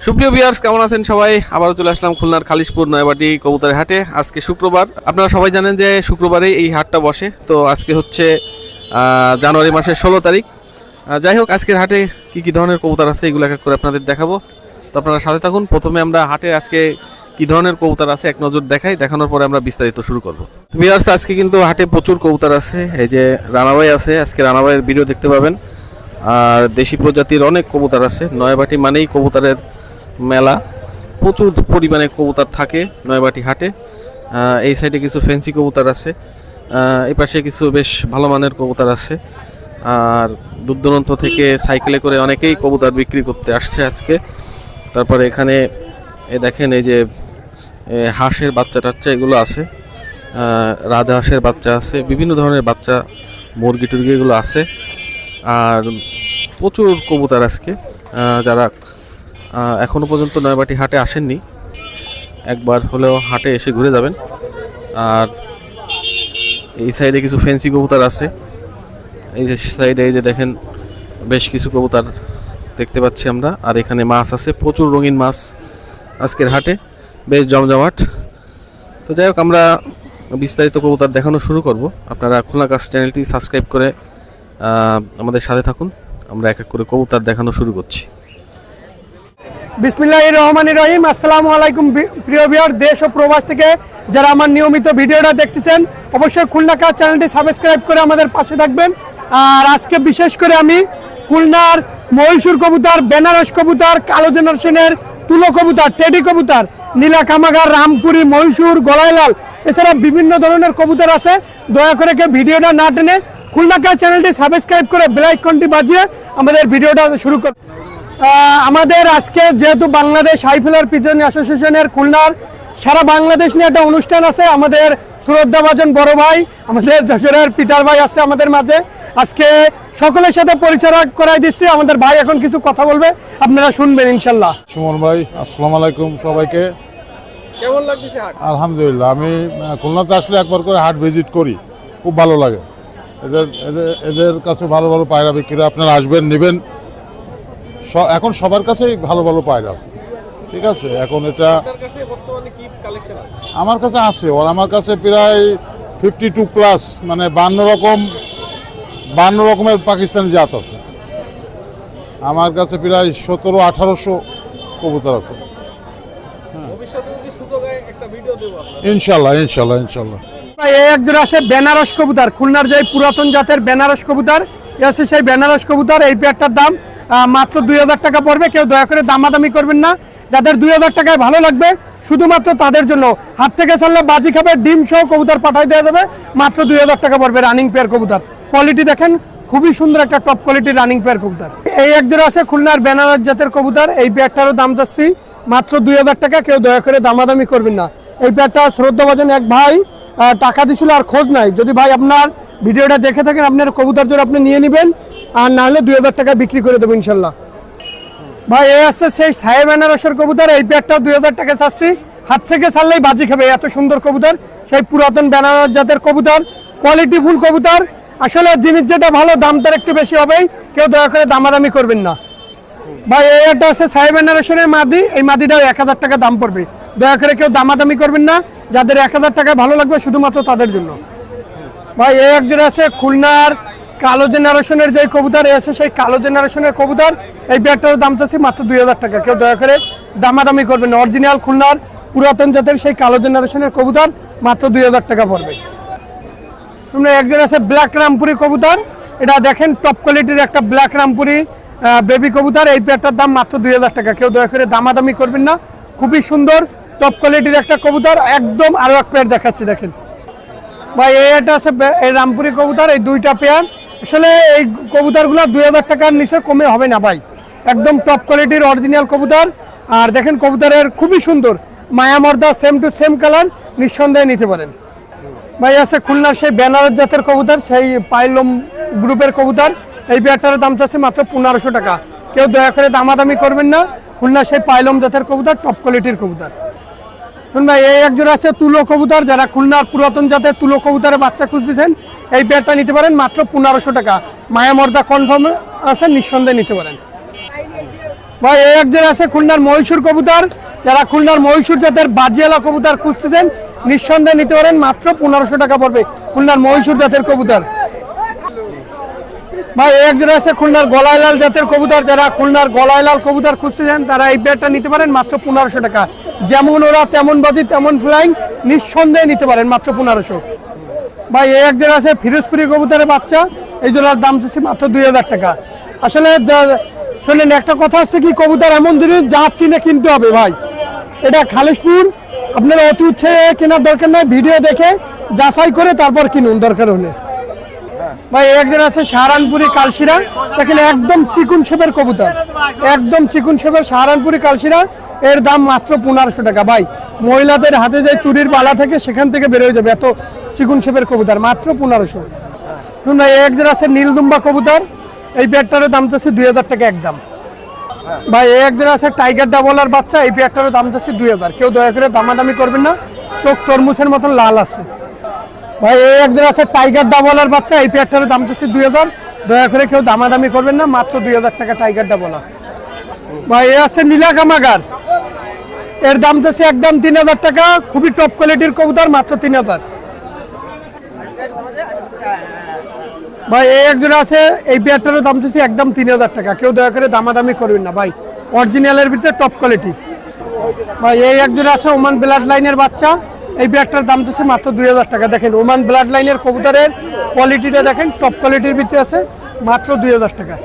সুপ্রিয় ভিউয়ার্স, কেমন আছেন সবাই? আবারও চলে আসলাম খুলনার খালিশপুর নয়াবাটি কবুতরের হাটে। আজকে শুক্রবার। আপনারা সবাই জানেন যে শুক্রবারেই এই হাটটা বসে। তো আজকে হচ্ছে জানুয়ারি মাসের 16 তারিখ। যাই হোক, আজকের হাটে কি ধরনের কবুতর আছে এগুলো এক এক করে আপনাদের দেখাবো। তো আপনারা সাথে থাকুন। প্রথমে আমরা হাটে আজকে কি ধরনের কবুতর আছে এক নজর দেখাই, দেখানোর পরে আমরা বিস্তারিত শুরু করব। ভিউয়ার্স, আজকে কিন্তু হাটে প্রচুর কবুতর আছে। এই যে রানাবাই আছে, আজকে রানাবাইয়ের ভিডিও দেখতে পাবেন। আর দেশি প্রজাতির অনেক কবুতর আছে। নয়াবাটি মানেই কবুতরের মেলা, প্রচুর পরিমাণে কবুতর থাকে নয়াবাটি হাটে। এই সাইডে কিছু ফ্যান্সি কবুতর আছে, এই পাশে কিছু বেশ ভালো মানের কবুতর আছে। আর দূর দূরান্ত থেকে সাইকেলে করে অনেকেই কবুতর বিক্রি করতে আসছে আজকে। তারপরে এখানে দেখেন এই যে হাঁসের বাচ্চা টাচ্চা এগুলো আছে, রাজহাঁসের বাচ্চা আছে, বিভিন্ন ধরনের বাচ্চা, মুরগি টুরগি এগুলো আছে। আর প্রচুর কবুতর আজকে। যারা এখনও পর্যন্ত নয়াবাটি হাটে আসেননি, একবার হলেও হাটে এসে ঘুরে যাবেন। আর এই সাইডে কিছু ফ্যান্সি কবুতর আছে। এই যে সাইডে এই যে দেখেন বেশ কিছু কবুতর দেখতে পাচ্ছি আমরা। আর এখানে মাছ আছে, প্রচুর রঙিন মাছ আজকের হাটে, বেশ জমজমাট। তো যাই হোক, আমরা বিস্তারিত কবুতর দেখানো শুরু করব। আপনারা খুলনা কাজ চ্যানেলটি সাবস্ক্রাইব করে আমাদের সাথে থাকুন। আমরা এক এক করে কবুতর দেখানো শুরু করছি। বিসমিল্লাহির রহমানির রহিম। আসসালামু আলাইকুম প্রিয় ভিউয়ার, দেশ ও প্রবাস থেকে যারা আমার নিয়মিত ভিডিওটা দেখতেছেন, অবশ্যই খুলনা কাজ চ্যানেলটি সাবস্ক্রাইব করে আমাদের পাশে থাকবেন। আর আজকে বিশেষ করে আমি খুলনার মহীশূর কবুতর, বেনারস কবুতর, কালো জেনারেশনের তুলো কবুতর, টেডি কবুতর, নীলা কামাগার, রামপুরি, মহীশূর, গলাইলাল, এছাড়া বিভিন্ন ধরনের কবুতর আছে। দয়া করে কেউ ভিডিওটা না টেনে খুলনা কাজ চ্যানেলটি সাবস্ক্রাইব করে বেল আইকনটি বাজিয়ে আমাদের ভিডিওটা শুরু করুন। আমাদের আজকে যেহেতু বাংলাদেশ হাইফিলার পিজন অ্যাসোসিয়েশনের খুলনার সারা বাংলাদেশ নিয়ে একটা অনুষ্ঠান আছে। আমাদের শ্রদ্ধাভাজন বড় ভাই, আমাদের যশোরের পিটার ভাই আছে আমাদের মাঝে। আজকে সকলের সাথে পরিচয় করাই দিচ্ছি। আমাদের ভাই এখন কিছু কথা বলবে, আপনারা শুনবেন ইনশাল্লাহ। সুমন ভাই, আসসালামু আলাইকুম সবাইকে। কেমন লাগছে হাট? আলহামদুলিল্লাহ, আমি খুলনাতে আসলে একবার করে হাট ভিজিট করি, খুব ভালো লাগে। এদের কাছে ভালো ভালো পায়রা বিক্রি, আপনারা আসবেন, নেবেন। এখন সবার কাছেই ভালো ভালো পায়রা আছে, ঠিক আছে। এখন এটা আমার কাছে আছে, ওর আমার কাছে প্রায় 52 প্লাস, মানে 52 রকমের পাকিস্তানি জাত আছে। আমার কাছে প্রায় 1700-1800 কবুতর আছে। ইনশাল্লাহ ইনশাল্লাহ ইনশাল্লাহ। এই একজন আছে বেনারস কবুতর, খুলনার যে পুরাতন জাতের বেনারস কবুতর আছে, সেই বেনারস কবুতর। এই পেয়ারটার দাম মাত্র 2000 টাকা পড়বে। কেউ দয়া করে দামাদামি করবেন না। যাদের 2000 টাকায় ভালো লাগবে শুধুমাত্র তাদের জন্য হাত থেকে ছাড়লে বাজি খাবে, ডিম সহ কবুতর পাঠাই দেওয়া যাবে। মাত্র 2000 টাকা পড়বে। রানিং পেয়ার কবুতর, কোয়ালিটি দেখেন, খুবই সুন্দর একটা টপ কোয়ালিটির রানিং পেয়ার কবুতর। এই একজন আছে খুলনার বেনারস জাতের কবুতর। এই পেয়ারটারও দাম যাচ্ছি মাত্র 2000 টাকা। কেউ দয়া করে দামাদামি করবেন না। এই পেয়ারটা শ্রদ্ধাভাজন এক ভাই টাকা দিছিল আর খোঁজ নাই। যদি ভাই আপনার ভিডিওটা দেখে থাকেন, আপনার কবুতর জোর আপনি নিয়ে নেবেন, আর না হলে 2000 টাকা বিক্রি করে দেবো ইনশাল্লাহ। ভাই এই আসছে সেই সাহেব বেনারসের কবুতর। এই পেয়ারটাও 2000 টাকা চাচ্ছি। হাত থেকে ছাড়লেই বাজি খাবে, এত সুন্দর কবুতর। সেই পুরাতন বেনারস জাতের কবুতর, কোয়ালিটি ফুল কবুতর। আসলে জিনিস যেটা ভালো, দাম তার একটু বেশি হবেই। কেউ দয়া করে দামাদামি করবেন না। ভাই এই একটা আছে সাহেব বেনারসের মাদি। এই মাদিটাও 1000 টাকা দাম পড়বে। দয়া করে কেউ দামাদামি করবেন না। যাদের 1000 টাকায় ভালো লাগবে শুধুমাত্র তাদের জন্য। ভাই এই একজন আছে খুলনার কালো জেনারেশনের যে কবুতর আছে, সেই কালো জেনারেশনের কবুতর। এই পেয়ারটার দাম চাচ্ছি মাত্র 2000 টাকা। কেউ দয়া করে দামাদামি করবেন না। অরিজিনাল খুলনার পুরাতন জাতের সেই কালো জেনারেশনের কবুতর, মাত্র 2000 টাকা পড়বে। একজন আছে ব্ল্যাক রামপুরি কবুতর। এটা দেখেন টপ কোয়ালিটির একটা ব্ল্যাক রামপুরি বেবি কবুতর। এই পেয়ারটার দাম মাত্র 2000 টাকা। কেউ দয়া করে দামাদামি করবেন না। খুবই সুন্দর টপ কোয়ালিটির একটা কবুতর, একদম। আরো এক পেয়ার দেখাচ্ছি, দেখেন ভাই। এটা আছে এই রামপুরি কবুতর। এই দুইটা পেয়ার আসলে এই কবুতরগুলো 2000 টাকার নিচে কমে হবে না ভাই। একদম টপ কোয়ালিটির অরিজিনাল কবুতর। আর দেখেন কবুতরের খুবই সুন্দর মায়ামর্দা, সেম টু সেম কালার, নিঃসন্দেহে নিতে পারেন। ভাই আছে খুলনার সেই বেনারস জাতের কবুতর, সেই পাইলম গ্রুপের কবুতর। এই পেয়ারটার দাম চাচ্ছে মাত্র 1500 টাকা। কেউ দয়া করে দামাদামি করবেন না। খুলনার সেই পাইলম জাতের কবুতর, টপ কোয়ালিটির কবুতর। ভাই এই একজন আছে তুলো কবুতর। যারা খুলনার পুরাতন জাতের তুলো কবুতরের বাচ্চা খুঁজতেছেন, এই পেয়ারটা নিতে পারেন মাত্র 1500 টাকা। মায়ামর্দা কনফার্ম আছে, নিঃসন্দেহে নিতে পারেন। ভাই এই একজন আছে খুলনার মহীশূর কবুতর, যারা খুলনার মহীশূর জাতের বাজিয়ালা কবুতর খুঁজতেছেন নিঃসন্দেহে নিতে পারেন, মাত্র 1500 টাকা পড়বে খুলনার মহীশূর জাতের কবুতর। ভাই এই একজন আছে খুলনার গলায়লাল জাতের কবুতর, যারা খুলনার গলায়লাল কবুতর খুঁজতেছেন তারা এই পেয়ারটা নিতে পারেন মাত্র 1500 টাকা। যেমন ওরা তেমন বাজি তেমন ফ্লাইং, নিঃসন্দেহে নিতে পারেন মাত্র 1500। ভাই এই একজন আছে ফিরোজপুরি কবুতরের বাচ্চা, এই জোড়ার দাম চাচ্ছি মাত্র 2000 টাকা। আসলে শোনেন একটা কথা আছে কি, কবুতর এমন জিনিস যা চিনে কিনতে হবে ভাই। এটা খালিশপুর, আপনারা অতি উৎসাহে কেনার দরকার নয়, ভিডিও দেখে যাচাই করে তারপর কিনুন দরকার হলে। ভাই একজন আছে সাহারানপুরি কালশিরা, দেখেন একদম চিকুন শেপের কবুতর, একদম চিকুন শেপের সাহারানপুরি কালশিরা, এর দাম মাত্র 1500 টাকা। ভাই মহিলাদের হাতে যে চুরির বালা থেকে সেখান থেকে বের হয়ে যাবে, এত চিকুন শেপের কবুতর, মাত্র 1500। শুনুন ভাই একজন আছে নীলদুম্বা কবুতর, এই পেয়ারটারও দাম চাচ্ছে 2000 টাকা একদম। ভাই একজন আছে টাইগার ডাবলার বাচ্চা, এই পেয়ারটারও দাম চাচ্ছে 2000। কেউ দয়া করে দামাদামি করবেন না, চোখ তরমুজের মতন লাল আছে। ভাই এই একজন আছে টাইগার ডাবলার বাচ্চা, এই পেয়ারটারও দাম চাচ্ছে 2000। দয়া করে কেউ দামাদামি করবেন না, মাত্র 2000 টাকা টাইগার ডাবলার। ভাই এ আছে নীলা কামাগার, এর দাম চাচ্ছে একদম 3000 টাকা, খুবই টপ কোয়ালিটির কবুতর, মাত্র 3000। ভাই এই একজন আছে এই পেয়ারটারও দাম চাচ্ছি একদম 3000 টাকা, কেউ দয়া করে দামাদামি করবেন না ভাই, অরিজিনালের ভিতরে টপ কোয়ালিটি। ভাই এই একজন আছে ওমান ব্লাড লাইনের বাচ্চা, এই পেয়ারটার দাম চাচ্ছি মাত্র 2000 টাকা। দেখেন ওমান ব্লাড লাইনের কবুতরের কোয়ালিটিটা দেখেন, টপ কোয়ালিটির ভিতরে আছে, মাত্র 2000 টাকা।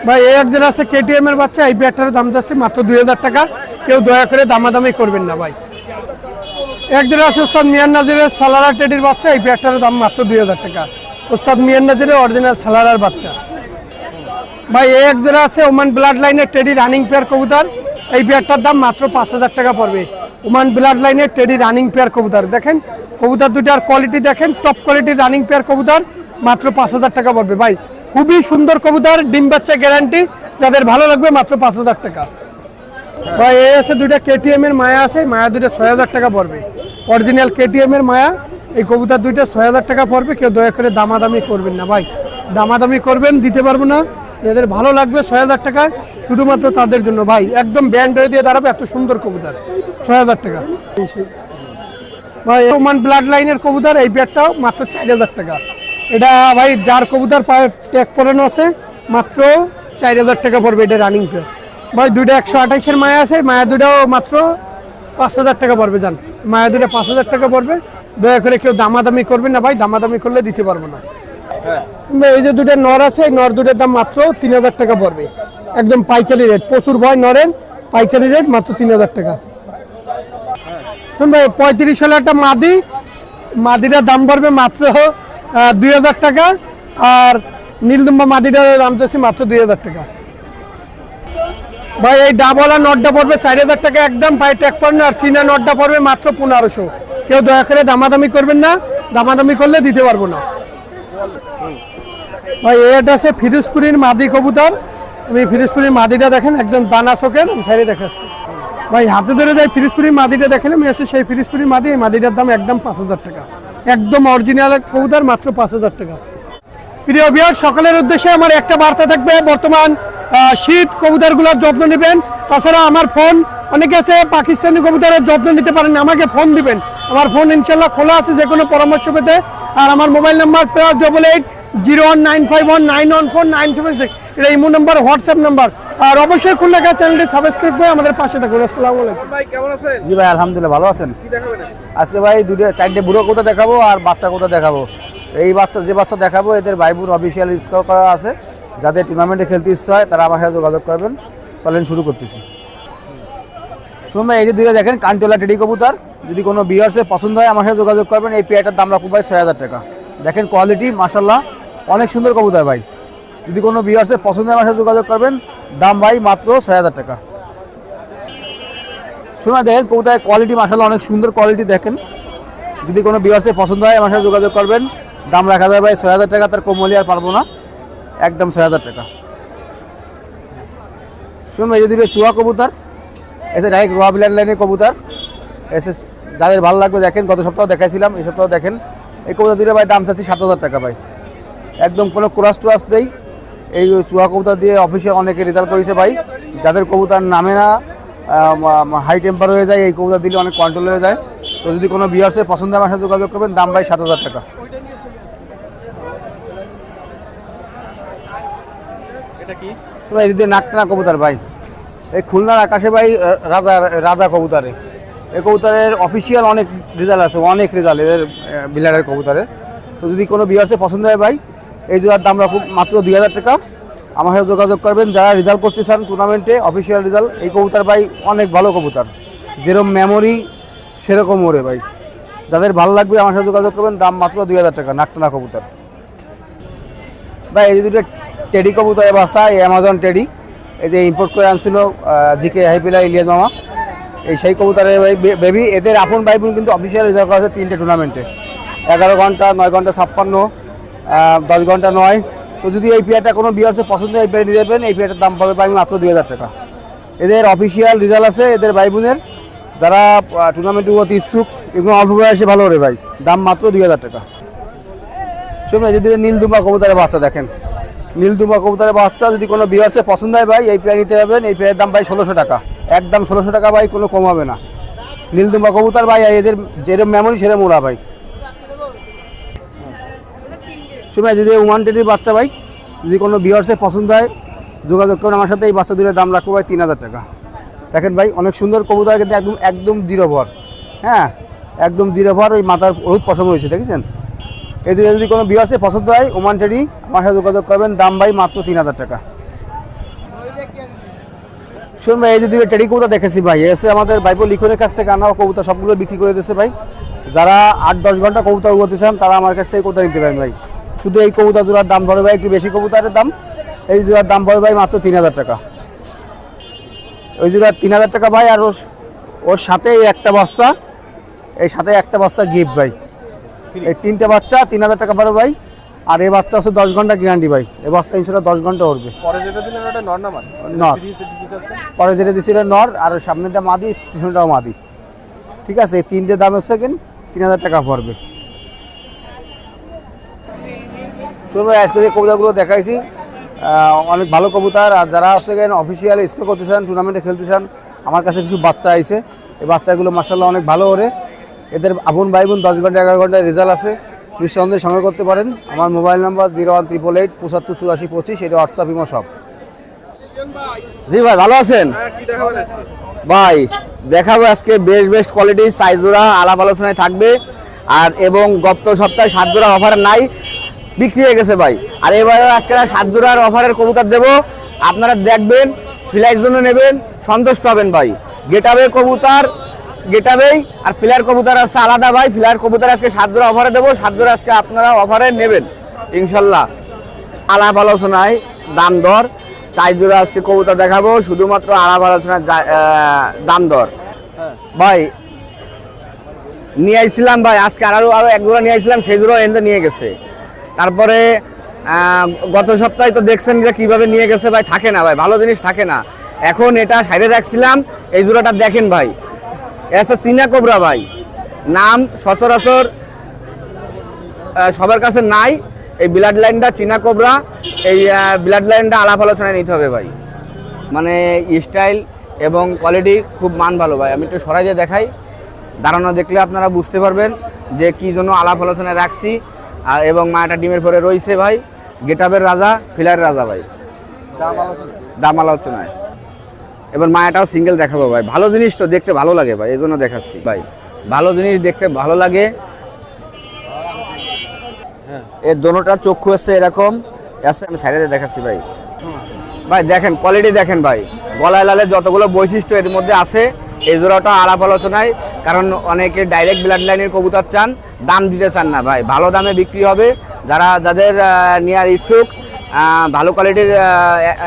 ভাই এই একজন আছে কেটিএম এর বাচ্চা, এই পেয়ারটার দাম চাচ্ছি মাত্র 2000 টাকা, কেউ দয়া করে দামাদামি করবেন না ভাই। একজন আছে ওস্তাদ মিয়ান নাজিরের সালারা টেডির বাচ্চা, এই পেয়ারটার দাম মাত্র 2000 টাকা, ওস্তাদ মিয়ান নাজিরের অরিজিনাল সালারার বাচ্চা। ভাই এই একজন আছে ওমান ব্লাড লাইনের টেডি রানিং পেয়ার কবুতর, এই পেয়ারটার দাম মাত্র 5000 টাকা পড়বে। ওমান ব্লাড লাইনের টেডি রানিং পেয়ার কবুতর, দেখেন কবুতর দুটার কোয়ালিটি দেখেন, টপ কোয়ালিটির রানিং পেয়ার কবুতর, মাত্র 5000 টাকা পড়বে। ভাই খুবই সুন্দর কবুতর, ডিম বাচ্চা গ্যারান্টি, যাদের ভালো লাগবে মাত্র 5000 টাকা। ভাই এই আছে দুইটা কেটিএম এর মায়া আছে, মায়া দুইটা 6000 টাকা পড়বে, অরিজিনাল কেটিএম এর মায়া, এই কবুতর দুইটা 6000 টাকা পড়বে, কেউ দয়া করে দামাদামি করবেন না ভাই, দামাদামি করবেন দিতে পারবো না, যাদের ভালো লাগবে 6000 টাকা শুধুমাত্র তাদের জন্য ভাই, একদম ব্যান্ড হয়ে দিয়ে দাঁড়াবে, এত সুন্দর কবুতর, 6000 টাকা। ভাই ওমান ব্লাড লাইনের কবুতর, এই পেয়ারটাও মাত্র 4000 টাকা। এটা ভাই যার কবুতর পায়ে ট্যাগ পরানো আছে, মাত্র 4000 টাকা পড়বে, এটা রানিং পেয়ার। ভাই দুইটা 128 এর মায়া আছে, মায়া দুটাও মাত্র 5000 টাকা পড়বে, জান মায়া দুটা 5000 টাকা পড়বে, দয়া করে কেউ দামাদামি করবেন না ভাই, দামাদামি করলে দিতে পারবো না। এই যে দুটো নর আছে, এই নর দুটোর দাম মাত্র 3000 টাকা পড়বে, একদম পাইকারি রেট, প্রচুর ভয় নরের, পাইকারি রেট মাত্র 3000 টাকা। শুন ভাই 35 হলে একটা মাদি, মাদিটার দাম পড়বে মাত্র 2000 টাকা, আর নীলদুম্বা মাদিটার দাম চাচ্ছি মাত্র 2000 টাকা। ভাই এই ডাবলা নটটা পড়বে 4000 টাকা একদম, পায়ে ট্যাগ পড়বে, আর সিনা নটটা পড়বে মাত্র 1500। কেউ দয়া করে দামাদামি করবেন না, দামাদামি করলে দিতে পারবো না। ভাই এটা আছে ফিরোজপুরির মাদি কবুতর, আমি ফিরোজপুরির মাদিটা দেখেন একদম দানা চোখের, আমি সাইডে দেখাচ্ছি ভাই, হাতে ধরে যাই ফিরোজপুরির মাদিটা দেখেন, আমি আছে সেই ফিরোজপুরির মাদি, এই মাদিটার দাম একদম 5000 টাকা, একদম অরিজিনাল কবুতর, মাত্র 5000 টাকা। প্রিয় ভিউয়ার, সকলের উদ্দেশ্যে আমার একটা বার্তা থাকবে, বর্তমান শীত কবুতরগুলোর যত্ন নেবেন, তাছাড়া আমার ফোন, অনেকে আছে পাকিস্তানি কবুতরের যত্ন নিতে পারেন, আমাকে ফোন দিবেন, আমার ফোন ইনশাল্লাহ খোলা আছে যে কোনো পরামর্শ পেতে। আর আমার মোবাইল নাম্বার +880195191497, এটা ইমো নাম্বার, হোয়াটসঅ্যাপ নাম্বার, আর অবশ্যই খুলনা কাজ চ্যানেলটি সাবস্ক্রাইব করে আমাদের পাশে থাকুন। আসসালামু আলাইকুম। ভাই কেমন আছেন? জি ভাই আলহামদুলিল্লাহ, ভালো আছেন? কি দেখাবেন আজকে ভাই চারটে বুড়ো কোথা দেখাবো আর বাচ্চা কোথা দেখাবো। এই যে বাচ্চা দেখাবো এদের ভাইবুর অফিসিয়াল স্কোর করা আছে, যাদের টুর্নামেন্টে খেলতে ইচ্ছা হয় তারা আমার সাথে যোগাযোগ করবেন। চলেন শুরু করতেছি। শুনুন ভাই, এই যে দুইটা দেখেন কানটোলা টেডি কবুতর, যদি কোনো ভিউয়ার্সের পছন্দ হয় আমার সাথে যোগাযোগ করবেন। এই পেয়ারটার দাম রাখবো ভাই 6000 টাকা। দেখেন কোয়ালিটি মাশাল্লাহ অনেক সুন্দর কবুতর ভাই, যদি কোনো ভিউয়ার্সের পছন্দ হয় আমার সাথে যোগাযোগ করবেন, দাম ভাই মাত্র 6000 টাকা। শোনা দেখেন কবুতরের কোয়ালিটি মাশাল্লাহ অনেক সুন্দর কোয়ালিটি, দেখেন যদি কোনো ভিউয়ার্সের পছন্দ হয় আমার সাথে যোগাযোগ করবেন, দাম রাখা যায় ভাই 6000 টাকা, তার কম হলে আর পারবো না, একদম 6000 টাকা। শুনুন এই যদি সুয়া কবুতর, এসে ডাইরেক্ট রোয়া বিলার লাইনের কবুতর, এসে যাদের ভালো লাগবে দেখেন, গত সপ্তাহ দেখাইছিলাম, এই সপ্তাহ দেখেন এই কবুতর দুটো ভাই দাম চাচ্ছি 7000 টাকা ভাই, একদম কোনো ক্রস ট্রাস নেই, এই চুয়া কবুতর দিয়ে অফিসিয়াল অনেকে রেজাল্ট করেছে ভাই, যাদের কবুতর নামে না হাই টেম্পার হয়ে যায়, এই কবুতর দিলে অনেক কন্ট্রোল হয়ে যায়। তো যদি কোনো ভিউয়ার্সের পছন্দ হয় আমার সাথে যোগাযোগ করবেন, দাম ভাই 7,000 টাকা। এই যদি নাকটানা কবুতর ভাই, এই খুলনার আকাশে ভাই রাজা রাজা কবুতরে, এই কবুতরের অফিসিয়াল অনেক রেজাল্ট আছে, অনেক রেজাল্ট এদের বিলারের কবুতরের। তো যদি কোনো ভিউয়ার্সের পছন্দ হয় ভাই, এই জোড়ার দাম রাখুন মাত্র 2,000 টাকা। আমার সাথে যোগাযোগ করবেন যারা রেজাল্ট করতে চান টুর্নামেন্টে, অফিসিয়াল রেজাল্ট। এই কবুতর ভাই অনেক ভালো কবুতর, যেরকম মেমোরি সেরকম ওরে ভাই। যাদের ভালো লাগবে আমার সাথে যোগাযোগ করবেন, দাম মাত্র 2,000 টাকা, নাকটানা কবুতর ভাই। এই যে দুটো টেডি কবুতরের বাসা, এই অ্যামাজন টেডি, এই যে ইম্পোর্ট করে আনছিল জিকে হাইপিলা ইলিয়াস মামা, এই সেই কবুতরের বেবি। এদের আপন ভাই বোন কিন্তু অফিসিয়াল রেজাল্ট করা আছে 3টে টুর্নামেন্টে, 11 ঘন্টা, 9 ঘন্টা 56, 10 ঘন্টা 9। তো যদি এই পেয়ারটা কোনো ভিউয়ার্সের পছন্দ হয়, এই পেয়ার নিয়ে যাবেন। এই পেয়ারটার দাম পাবে আমি মাত্র 2,000 টাকা। এদের অফিসিয়াল রেজাল্ট আছে এদের ভাই বোনের, যারা টুর্নামেন্টে হতে ইচ্ছুক এবং অল্প বয়সে ভালো হবে ভাই, দাম মাত্র 2,000 টাকা। শুনুন, যদি নীলদুম্বা কবুতরের বাচ্চা দেখেন, নীলদুম্বা কবুতরের বাচ্চা যদি কোনো ভিউয়ার্সের পছন্দ হয় ভাই, এই পেয়ার নিতে পারবেন। এই পেয়ারের দাম ভাই 1,600 টাকা, একদম 1,600 টাকা ভাই, কোনো কম হবে না। নীলদুম্বা কবুতর ভাই, আর এদের যেরকম মেমোরি সেরকম ওরা ভাই। শুনুন, যদি ওমান টেডির বাচ্চা ভাই, যদি কোনো ভিউয়ার্সের পছন্দ হয় যোগাযোগ করুন আমার সাথে। এই বাচ্চা দুটোর দাম রাখবো ভাই 3,000 টাকা। দেখেন ভাই অনেক সুন্দর কবুতর, কিন্তু একদম একদম জিরো ভর, হ্যাঁ একদম জিরো ভর, ওই মাথার হলুদ পশম রয়েছে দেখেছেন। এই দুটো যদি কোনো ভিউয়ার্সের পছন্দ হয় ওমান টেডি, আমার সাথে যোগাযোগ করবেন, দাম ভাই মাত্র 3,000 টাকা। শুনুন ভাই, এই যে দুটো টেডি কবুতর দেখেছি ভাই, এসে আমাদের ভাইপো লিখনের কাছ থেকে আনা কবুতর সবগুলো বিক্রি করে দিয়েছে ভাই। যারা 8-10 ঘন্টা কবুতর উড়াতে চান তারা আমার কাছ থেকে কবুতর নিতে পারেন ভাই। শুধু এই কবুতর জোড়ার দাম পড়বে ভাই একটু বেশি, কবুতরের দাম। এই জোড়ার দাম পড়বে ভাই মাত্র 3,000 টাকা। ওই জোড়ার 3,000 টাকা ভাই। আর ওর সাথে একটা বাচ্চা, এই সাথে একটা বাচ্চা গিফট ভাই। এই 3টে বাচ্চা 3,000 টাকা পড়বে ভাই। আর এই বাচ্চা হচ্ছে 10 ঘন্টা গ্যারান্টি ভাই, এই বাচ্চা ইনশাল্লাহ 10 ঘন্টা উঠবে। পরে যেটা দিলেন ওটা নর না মাদি? নর। পরে যেটা দিছিল নর, আর সামনেটা মাদি, পিছনটাও মাদি। ঠিক আছে, এই 3টে দাম হচ্ছে কিন 3,000 টাকা পড়বে। শুনুন ভাই, আজকে যে কবুতরগুলো দেখাইছি অনেক ভালো কবুতর। আর যারা হচ্ছে গেন অফিসিয়াল স্কোর করতে চান, টুর্নামেন্টে খেলতে চান, আমার কাছে কিছু বাচ্চা আইছে। এই বাচ্চাগুলো মার্শাল্লাহ অনেক ভালো ওরে। এদের আপন ভাই বোন 10 ঘন্টা 11 ঘন্টায় রেজাল্ট আছে, নিঃসন্দেহে সংগ্রহ করতে পারেন। আমার মোবাইল নাম্বার 01888 75 84 25, এটা হোয়াটসঅ্যাপ ইমো সব। জি ভাই, ভালো আছেন ভাই? দেখাবো আজকে বেস্ট কোয়ালিটির সাইজ জোড়া, আলাপ আলোচনায় থাকবে। আর এবং গত সপ্তাহে 7 জোড়া অফার নাই, বিক্রি হয়ে গেছে ভাই। আর এবারে আজকে 7 জোড়ার অফারের কবুতর দেবো, আপনারা দেখবেন, ফ্লাইয়ের জন্য নেবেন, সন্তুষ্ট হবেন ভাই। গেটাবে কবুতর গেটাবেই, আর ফ্লাইয়ের কবুতর আছে আলাদা ভাই। ফ্লাইয়ের কবুতর আজকে 7 জোড়া অফারে দেবো, 7 জোড়া আজকে আপনারা অফারে নেবেন ইনশাল্লাহ। আলাপ আলোচনায় দাম দর, 4 জোড়া আজকে কবুতর দেখাবো, শুধুমাত্র আলাপ আলোচনায় দাম দর। ভাই নিয়ে আইছিলাম ভাই, আজকে আরো 1 জোড়া নিয়ে আইছিলাম, সেই জোড়া এনে নিয়ে গেছে। তারপরে গত সপ্তাহে তো দেখছেন যে কিভাবে নিয়ে গেছে ভাই, থাকে না ভাই, ভালো জিনিস থাকে না। এখন এটা সাইডে রাখছিলাম, এই জোড়াটা দেখেন ভাই, এটা চীনা কোবরা ভাই, নাম সচরাচর সবার কাছে নাই। এই ব্লাড লাইনটা চীনা কোবরা, এই ব্লাড লাইনটা আলাপ আলোচনায় নিতে হবে ভাই। মানে স্টাইল এবং কোয়ালিটি খুব মান ভালো ভাই। আমি একটু সরাই দিয়ে দেখাই, দাঁড়ানো দেখলে আপনারা বুঝতে পারবেন যে কি জন্য আলাপ আলোচনায় রাখছি। আর এবং মায়াটা ডিমের পরে রয়েছে ভাই, গেটাবের রাজা, ফিলারের রাজা ভাই, দাম আলোচনায়। এবার মায়াটাও সিঙ্গেল দেখাবো ভাই, ভালো জিনিস তো দেখতে ভালো লাগে ভাই, এই জন্য দেখাচ্ছি ভাই, ভালো জিনিস দেখতে ভালো লাগে। এর দোনোটা চক্ষু আছে এরকম আছে, আমি সাইডে দেখাচ্ছি ভাই। ভাই দেখেন কোয়ালিটি দেখেন ভাই, গলায় লালে যতগুলো বৈশিষ্ট্য এর মধ্যে আছে, এই জোড়াটা আলাপ আলোচনায়। কারণ অনেকে ডাইরেক্ট ব্লাড লাইনের কবুতর চান, দাম দিতে চান না ভাই, ভালো দামে বিক্রি হবে। যাদের নেওয়ার ইচ্ছুক, ভালো কোয়ালিটির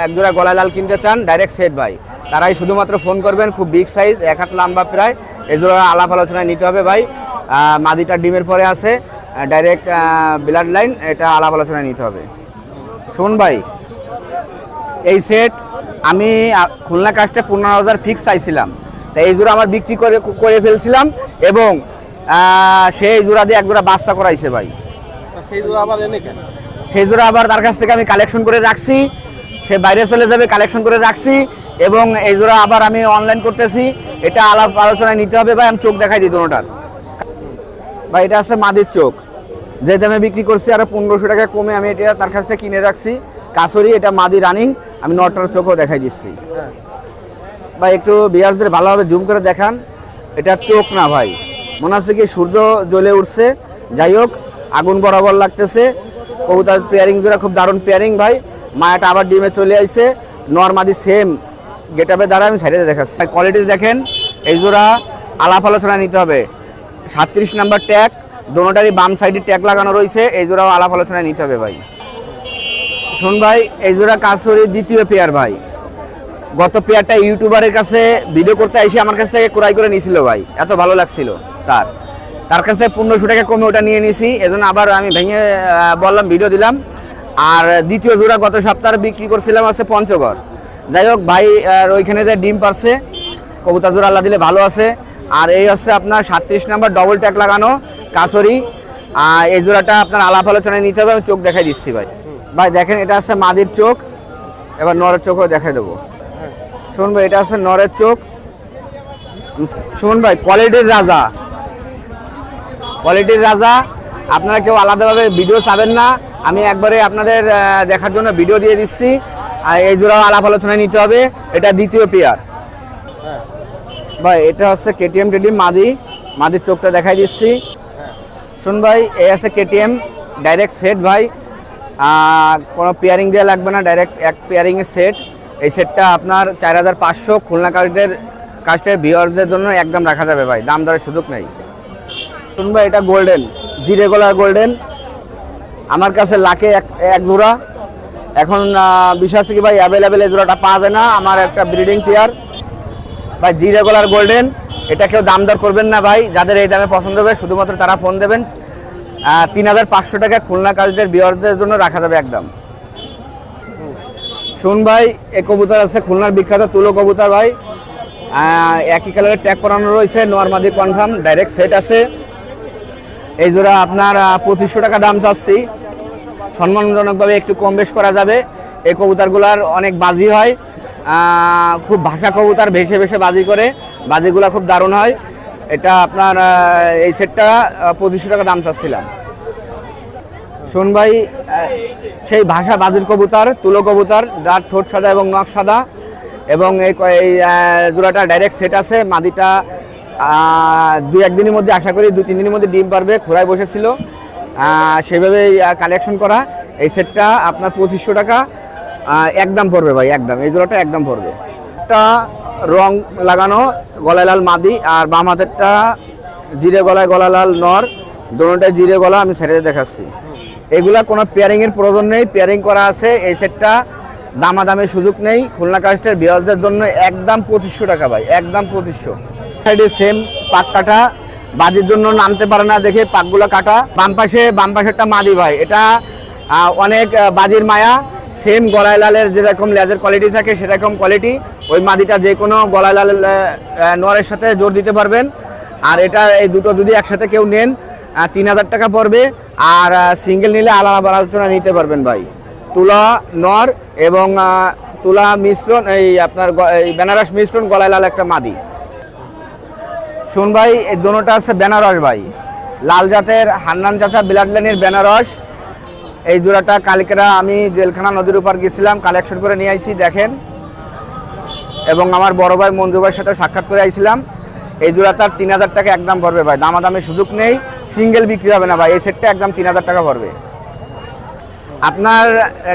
এক জোড়া গলায় লাল কিনতে চান, ডাইরেক্ট সেট ভাই, তারাই শুধুমাত্র ফোন করবেন। খুব বিগ সাইজ, 1 হাত লম্বা প্রায়, এই জোড়া আলাপ আলোচনায় নিতে হবে ভাই। মাদিটা ডিমের পরে আছে, ডাইরেক্ট ব্লাড লাইন, এটা আলাপ আলোচনায় নিতে হবে। শুন ভাই, এই সেট আমি খুলনা কাস্টে 15,000 ফিক্স চাইছিলাম, তাই এই জোড়া আমার বিক্রি করে ফেলছিলাম। এবং সেই জোড়া দিয়ে 1 জোড়া বাচ্চা করাইছে ভাই। সেই জোড়া আবার এনে কেন? সেই জোড়া আবার তার কাছ থেকে আমি কালেকশন করে রাখছি, সে বাইরে চলে যাবে, কালেকশন করে রাখছি। এবং এই জোড়া আবার আমি অনলাইন করতেছি, এটা আলাপ আলোচনায় নিতে হবে ভাই। আমি চোখ দেখাই দিই দুটোটার ভাই। এটা আছে মাদির চোখ, যে দামে বিক্রি করছি আরো 1500 টাকা কমে আমি এটা তার কাছ থেকে কিনে রাখছি। কাছরি, এটা মাদি রানিং। আমি নটার চোখও দেখাই দিচ্ছি ভাই। একটু বিয়াসদের ভালোভাবে জুম করে দেখান। এটা চোখ না ভাই, মনে হচ্ছে কি সূর্য জ্বলে উঠছে। যাই হোক, আগুন বরাবর লাগতেছে। কবুতর পেয়ারিং জোড়া খুব দারুণ পেয়ারিং ভাই। মায়াটা আবার ডিমে চলে আইছে, নর মাদি সেম গেট আপের দ্বারা আমি সাইডে দেখাচ্ছি। কোয়ালিটি দেখেন, এই জোড়া আলাপ আলোচনা নিতে হবে। 37 নাম্বার ট্যাগ, দোনোটারই বাম সাইডে ট্যাগ লাগানো রয়েছে। এই জোড়াও আলাপ আলোচনায় নিতে হবে ভাই। শোন ভাই, এই জোড়া কাছরির দ্বিতীয় পেয়ার ভাই। গত পেয়ারটা ইউটিউবারের কাছে ভিডিও করতে এসে আমার কাছ থেকে ক্রয় করে নিয়েছিল ভাই, এত ভালো লাগছিল তার কাছ থেকে 1500 টাকা কমে ওটা নিয়ে নিছি। এজন্য আবার আমি ভেঙে বললাম, ভিডিও দিলাম। আর দ্বিতীয় জোড়া গত সপ্তাহে বিক্রি করছিলাম আছে পঞ্চগড়। যাই হোক ভাই, ওইখানে যে ডিম পারছে, কবুতর জোড়া আল্লাহ দিলে ভালো আছে। আর এই হচ্ছে আপনার 37 নাম্বার ডবল ট্যাগ লাগানো কাছরি। এই জোড়াটা আপনার আলাপ আলোচনায় নিতে হবে। আমি চোখ দেখাই দিচ্ছি ভাই। ভাই দেখেন, এটা আছে মাদির চোখ, এবার নরের চোখও দেখাই দেবো। শুন ভাই, এটা আছে নরের চোখ। শুন ভাই, কোয়ালিটির রাজা, কোয়ালিটির রাজা। আপনারা কেউ আলাদাভাবে ভিডিও চাবেন না, আমি একবারে আপনাদের দেখার জন্য ভিডিও দিয়ে দিচ্ছি। আর এই জোড়াও আলাপ আলোচনায় নিতে হবে। এটা দ্বিতীয় পেয়ার ভাই। এটা হচ্ছে কেটিএম টেডি মাদির চোখটা দেখাই দিচ্ছি। শুন ভাই, এই আছে কেটিএম ডাইরেক্ট সেট ভাই। কোনো পেয়ারিং দেওয়া লাগবে না, ডাইরেক্ট এক পেয়ারিংয়ের সেট। এই সেটটা আপনার 4500 খুলনা কাস্টের ভিউয়ার্সদের জন্য একদম রাখা যাবে ভাই, দাম দরের সুযোগ নেই। শুন ভাই, এটা গোল্ডেন, জিরে গলার গোল্ডেন। আমার কাছে লাখে এক জোড়া। এখন বিষয় আছে কি ভাই, অ্যাভেলেবেল এই জোড়াটা পাওয়া যায় না। আমার একটা ব্রিডিং পেয়ার ভাই, জিরে গলার গোল্ডেন। এটা কেউ দাম দর করবেন না ভাই, যাদের এই দামে পছন্দ হবে শুধুমাত্র তারা ফোন দেবেন। 3500 টাকা খুলনা কাস্টের ভিউয়ার্সদের জন্য রাখা যাবে একদম। শুন ভাই, এই কবুতর আছে খুলনার বিখ্যাত তুলো কবুতর ভাই। একই কালারের ট্যাগ করানো রয়েছে, নরমাদি কনফার্ম ডাইরেক্ট সেট আছে। এই জোড়া আপনার 2500 টাকা দাম চাচ্ছি। সম্মানজনকভাবে একটু কম বেশ করা যাবে। এই কবুতরগুলার অনেক বাজি হয়, খুব ভাষা কবুতর, ভেসে ভেসে বাজি করে, বাজিগুলা খুব দারুণ হয়। এটা আপনার এই সেটটা 2500 টাকা দাম চাচ্ছিলাম। শোন ভাই, সেই ভাষা বাজির কবুতর, তুলো কবুতর, যার ঠোঁট সাদা এবং নখ সাদা। এবং এই জোড়াটা ডাইরেক্ট সেট আছে। মাদিটা 2-1 দিনের মধ্যে, আশা করি 2-3 দিনের মধ্যে ডিম পারবে। খোড়ায় বসেছিল, সেভাবে কালেকশন করা। এই সেটটা আপনার 2500 টাকা একদম পড়বে ভাই, একদম। এই জোড়াটা একদম পড়বে। একটা রং লাগানো গলায় লাল মাদি, আর বাম হাতেরটা জিরে গলায় গলা লাল নর, দোনোটাই জিরে গলা। আমি ছেড়ে দেখাচ্ছি। এগুলা কোনো পেয়ারিংয়ের প্রয়োজন নেই, পেয়ারিং করা আছে। এই সেটটা দামাদামের সুযোগ নেই। খুলনা কাস্টের ভিউয়ার্সদের জন্য একদম 2500 টাকা ভাই, একদম 2500। সাইডে সেম পাক কাটা, বাজির জন্য নামতে পারে না দেখে পাকগুলো কাটা। বাম পাশেরটা মাদি ভাই, এটা অনেক বাজির মায়া। সেম গলায় লালের যেরকম লেজের কোয়ালিটি থাকে সেরকম কোয়ালিটি। ওই মাদিটা যে কোনো গলায় লাল নরের সাথে জোর দিতে পারবেন। আর এটা এই দুটো যদি একসাথে কেউ নেন 3000 টাকা পড়বে। আর সিঙ্গেল নিলে আলাদা আলোচনা নিতে পারবেন ভাই। তুলা নর এবং তুলা মিশ্রণ, এই আপনার এই বেনারস মিশ্রণ গলায় লাল একটা মাদি। শুন ভাই, এই দোনোটা আছে বেনারস ভাই, লাল জাতের হান্নান চাচা ব্লাড লাইনের বেনারস। এই জোড়াটা কালকেরা আমি জেলখানা নদীর উপর গেছিলাম, কালেকশন করে নিয়ে আইছি দেখেন। এবং আমার বড় ভাই মঞ্জু ভাইয়ের সাথে সাক্ষাৎ করে আইছিলাম। এই জোড়াটার 3000 টাকা একদম পড়বে ভাই, দামাদামের সুযোগ নেই। সিঙ্গেল বিক্রি হবে না ভাই, এই সেটটা একদম 3000 টাকা পড়বে। আপনার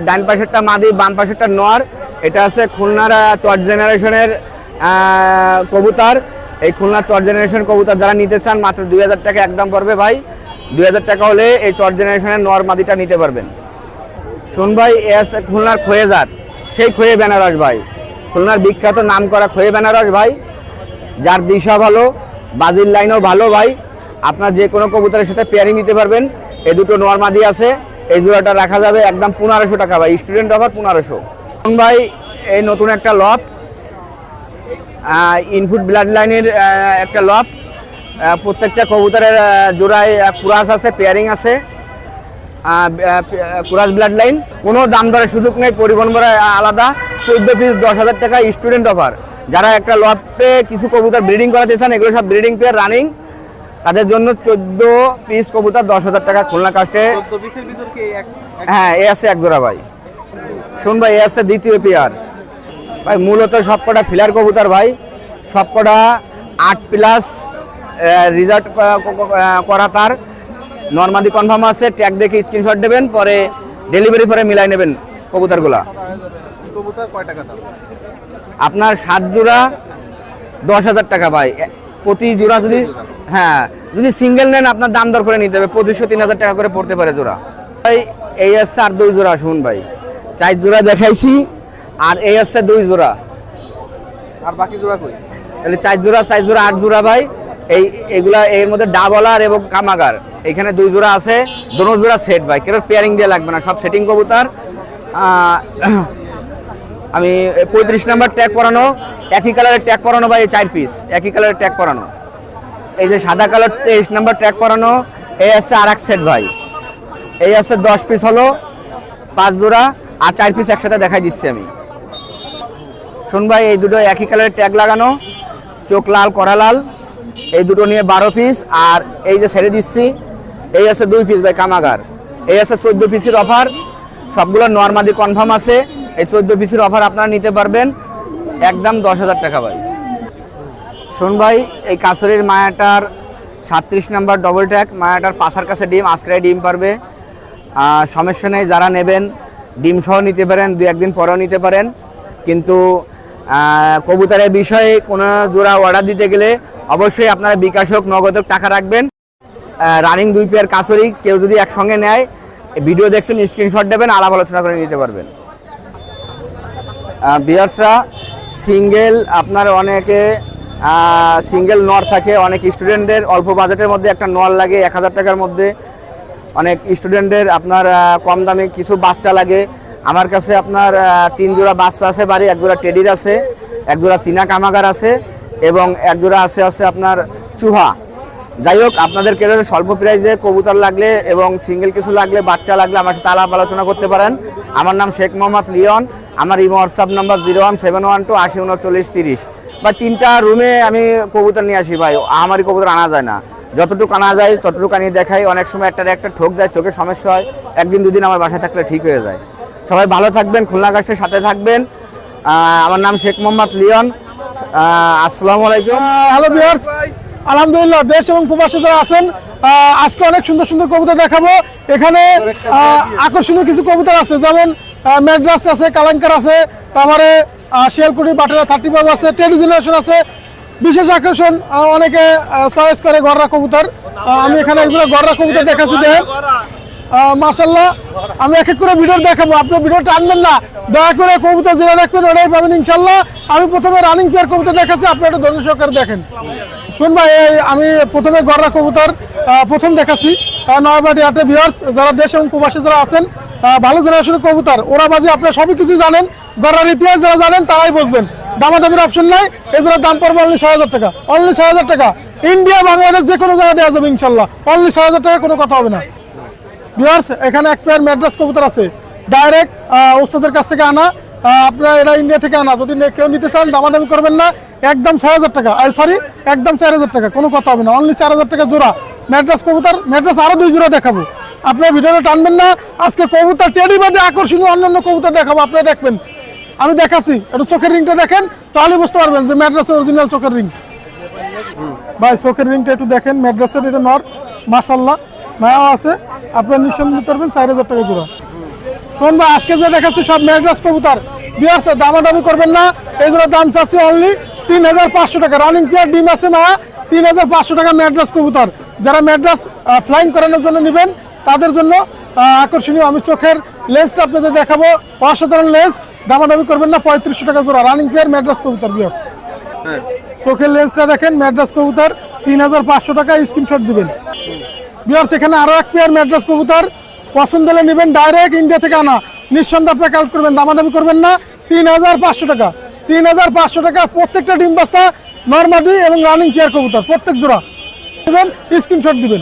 ডান পাশেরটা মাদি, বাম পাশেরটা নর। এটা আছে খুলনার চট জেনারেশনের কবুতর। এই খুলনা চট জেনারেশন কবুতর যারা নিতে চান মাত্র 2000 টাকা একদম পড়বে ভাই। 2000 টাকা হলে এই চট জেনারেশনের নর মাদিটা নিতে পারবেন। শুন ভাই, এ আছে খুলনার খয়ে জাত, সেই খয়ে বেনারস ভাই, খুলনার বিখ্যাত নাম করা খয়ে বেনারস ভাই, যার দিশা ভালো, বাজির লাইনও ভালো ভাই। আপনার যে কোনো কবুতরের সাথে পেয়ারিং নিতে পারবেন। এই দুটো নর মাদি আছে। এই জোড়াটা রাখা যাবে একদম 1500 টাকা ভাই, স্টুডেন্ট অফার 1500। শুন ভাই, এই নতুন একটা লফট, ইনপুট ব্লাড লাইনের একটা লফট। প্রত্যেকটা কবুতরের জোড়ায় কুরাস আছে, পেয়ারিং আছে। কুরাস ব্লাড লাইন, কোনো দাম দরের সুযোগ নেই, পরিবহন ভাড়া আলাদা। 14 পিস 10,000 টাকা স্টুডেন্ট অফার। যারা একটা লটে কিছু কবুতর ব্রিডিং করাতে চান, এগুলো সব ব্রিডিং পেয়ার রানিং, তাদের জন্য 14 পিস কবুতর 10,000 টাকা খুলনা কাস্টে। 14 পিসের ভিতর কি হ্যাঁ, এ আছে এক জোড়া ভাই। শুন ভাই, এ আছে দ্বিতীয় পেয়ার ভাই। মূলত সবকটা ফিলার কবুতর ভাই, সবকটা 8+ রিজাল্ট করা, তার নর্মালি কনফার্ম আছে। ট্যাগ দেখে স্ক্রিনশট দেবেন, পরে ডেলিভারি পরে মিলাই নেবেন কবুতরগুলা। কবুতর কয় টাকা দাম? আপনার 7 জোড়া 10,000 টাকা ভাই প্রতি জোড়া। যদি হ্যাঁ, যদি সিঙ্গেল নেন আপনার দাম দর করে নিতে হবে, 2,500-3,000 টাকা করে পড়তে পারে জোড়া ভাই। এই আসছে আর 2 জোড়া। শুন ভাই, 4 জোড়া দেখাইছি, আর এই আসছে 2 জোড়া। আর বাকি জোড়া কই? তাহলে 4 জোড়া 8 জোড়া ভাই। এইগুলা এর মধ্যে ডাবলার এবং কামাগার, এখানে 2 জোড়া আছে, দোনো জোড়া সেট ভাই। কেন পেয়ারিং দিয়ে লাগবে না, সব সেটিং কবুতর। আমি 35 নাম্বার ট্যাগ করানো, একই কালারের ট্যাগ করানো ভাই, 4 পিস একই কালারের ট্যাগ করানো। এই যে সাদা কালার 23 নাম্বার ট্যাগ করানো, এই আছে আর এক সেট ভাই। এই আছে 10 পিস হলো, 5 জোড়া আর 4 পিস একসাথে দেখাই দিচ্ছি আমি। শুন ভাই, এই দুটো একই কালারের ট্যাগ লাগানো, চোখ লাল করা লাল, এই দুটো নিয়ে 12 পিস। আর এই যে ছেড়ে দিচ্ছি, এই আছে 2 পিস ভাই কামাগার। এই আছে 14 পিসের অফার, সবগুলো নর্মালি কনফার্ম আছে। এই 14 পিসের অফার আপনারা নিতে পারবেন একদম 10,000 টাকা ভাই। শুন ভাই, এই কাছরের মায়াটার 37 নাম্বার ডবল ট্যাগ, মায়াটার পাশার কাছে ডিম, আজকে ডিম পারবে, সমস্যা নেই। যারা নেবেন ডিম সহ নিতে পারেন, 2-1 দিন পরেও নিতে পারেন। কিন্তু কবুতরের বিষয়ে কোনো জোড়া অর্ডার দিতে গেলে অবশ্যই আপনারা বিকাশ হোক নগদ হোক টাকা রাখবেন। রানিং 2 পেয়ার কাছরি কেউ যদি একসঙ্গে নেয়, ভিডিও দেখছেন স্ক্রিনশট দেবেন, আলাপ আলোচনা করে নিতে পারবেন। বিয়ার্সরা সিঙ্গেল, আপনার অনেকে সিঙ্গেল নর থাকে, অনেক স্টুডেন্টদের অল্প বাজেটের মধ্যে একটা নর লাগে 1,000 টাকার মধ্যে। অনেক স্টুডেন্টের আপনার কম দামে কিছু বাচ্চা লাগে। আমার কাছে আপনার 3 জোড়া বাচ্চা আছে বাড়ি, 1 জোড়া টেডির আছে, 1 জোড়া চীনা কামাগার আছে, এবং 1 জোড়া আছে আপনার চুহা। যাই হোক, আপনাদের কেউ স্বল্প প্রাইসে কবুতর লাগলে এবং সিঙ্গেল কিছু লাগলে, বাচ্চা লাগলে আমার সাথে আলাপ আলোচনা করতে পারেন। আমার নাম শেখ মোহাম্মদ লিওন। আমার ইমো হোয়াটসঅ্যাপ নাম্বার 01712 80 39 30। বা 3টা রুমে আমি কবুতর নিয়ে আসি ভাই, আমারই কবুতর আনা যায় না, যতটুকু আনা যায় ততটুকু আনিয়ে দেখাই। অনেক সময় একটা ঠোক দেয়, চোখের সমস্যা হয়, 1 দিন 2 দিন আমার বাসায় থাকলে ঠিক হয়ে যায়। সবাই ভালো থাকবেন, খুলনা কাস্টের সাথে থাকবেন। আমার নাম শেখ মোহাম্মদ লিওন। আসসালামু আলাইকুম। হ্যালো ভিউয়ার্স, আলহামদুলিল্লাহ দেশ এবং প্রবাসী যারা আছেন, আজকে অনেক সুন্দর সুন্দর কবুতর দেখাবো। এখানে আকর্ষণীয় কিছু কবুতর আছে, যেমন ম্যাড্রাস আছে, কালাঙ্কার আছে, তারপরে শিয়ালকুটি বাটেরা 35 আছে, টেডি জেনারেশন আছে। বিশেষ আকর্ষণ অনেকে চয়েস করে গররা কবুতর। আমি এখানে এগুলো গররা কবুতর দেখাচ্ছি, দেখেন মাশাআল্লাহ। আমি এক এক করে ভিডিও দেখাবো, আপনি ভিডিও টানবেন না, দয়া করে কবুতর যেটা দেখবেন ওটাই পাবেন ইনশাল্লাহ। আমি প্রথমে রানিং পেয়ার কবুতর দেখাচ্ছি, আপনি একটা ধৈর্য সহকারে দেখেন। শুন ভাই, আমি প্রথমে গররা কবুতর প্রথম দেখাচ্ছি নয়াবাটি হাটে। ভিউয়ার্স যারা দেশ এবং প্রবাসী যারা আছেন, ভালো জেনারেশনের কবুতর, ওরা বাজে আপনারা সবই কিছু জানেন, গররার ইতিহাস যারা জানেন তারাই বুঝবেন। দামাদামির অপশন নাই, এগুলোর দাম পড়বে অনলি 6,000 টাকা। অনলি 6,000 টাকা, ইন্ডিয়া বাংলাদেশ যে কোনো জায়গায় দেওয়া যাবে ইনশাল্লাহ। অনলি 6,000 টাকা, কোনো কথা হবে না। ভিউয়ার্স, এখানে এক পেয়ার ম্যাড্রাস কবুতর আছে, ডাইরেক্ট ওস্তাদের কাছ থেকে আনা, আপনারা এরা ইন্ডিয়া থেকে আনা। যদি কেউ নিতে চান দামাদামি করবেন না, একদম 6,000 টাকা, সরি একদম 4,000 টাকা, কোনো কথা হবে না। অনলি 4,000 টাকা জোড়া ম্যাড্রাস কবুতর। ম্যাড্রাস আরো 2 জোড়া দেখাবো, আপনার ভিডিওটা টানবেন না। আজকে কবুতর টেডি বাদে আকর্ষণীয় অন্যান্য কবুতর দেখাবো, আপনারা দেখবেন। আমি দেখাচ্ছি, একটু চোখের রিংটা দেখেন, তাহলে বুঝতে পারবেন যে ম্যাড্রাসের অরিজিনাল চোখের রিং। ভাই চোখের রিংটা একটু দেখেন, ম্যাড্রাসের এটা নর, মাশাআল্লাহ মায়াও আছে, আপনার নিঃসন্দেহ নিতে পারবেন 4,000 টাকা জোড়া। শোন ভাই, আজকে যে দেখাচ্ছি সব ম্যাড্রাস কবুতর। ভিউয়ার্স দামাদামি করবেন না, এই জোড়ার দাম চাচ্ছি অনলি 3,500 টাকা। রানিং পেয়ার ডিম আছে মায়া, 3,500 টাকা ম্যাড্রাস কবুতর। যারা ম্যাড্রাস ফ্লাইং করানোর জন্য নেবেন তাদের জন্য আকর্ষণীয়। আমি চোখের লেন্সটা আপনাদের দেখাবো, অসাধারণ লেন্স, দামাদামি করবেন না, 3500 টাকা জোড়া রানিং পেয়ার ম্যাড্রাস কবুতর। ভিউয়ার্স চোখের লেন্সটা দেখেন, ম্যাড্রাস কবুতর 3,500 টাকা, স্ক্রিনশট দিবেন। ভিউয়ার্স এখানে আরো এক পেয়ার ম্যাড্রাস কবুতর, পছন্দ হলে নেবেন, ডাইরেক্ট ইন্ডিয়া থেকে আনা, নিঃসন্দেহে আপনারা কাউন্ট করবেন, দামাদামি করবেন না, 3,500 টাকা। 3,500 টাকা, প্রত্যেকটা ডিম বাচ্চা নরমাদি এবং রানিং পেয়ার কবুতর, প্রত্যেক জোড়া নেবেন, স্ক্রিনশট দিবেন।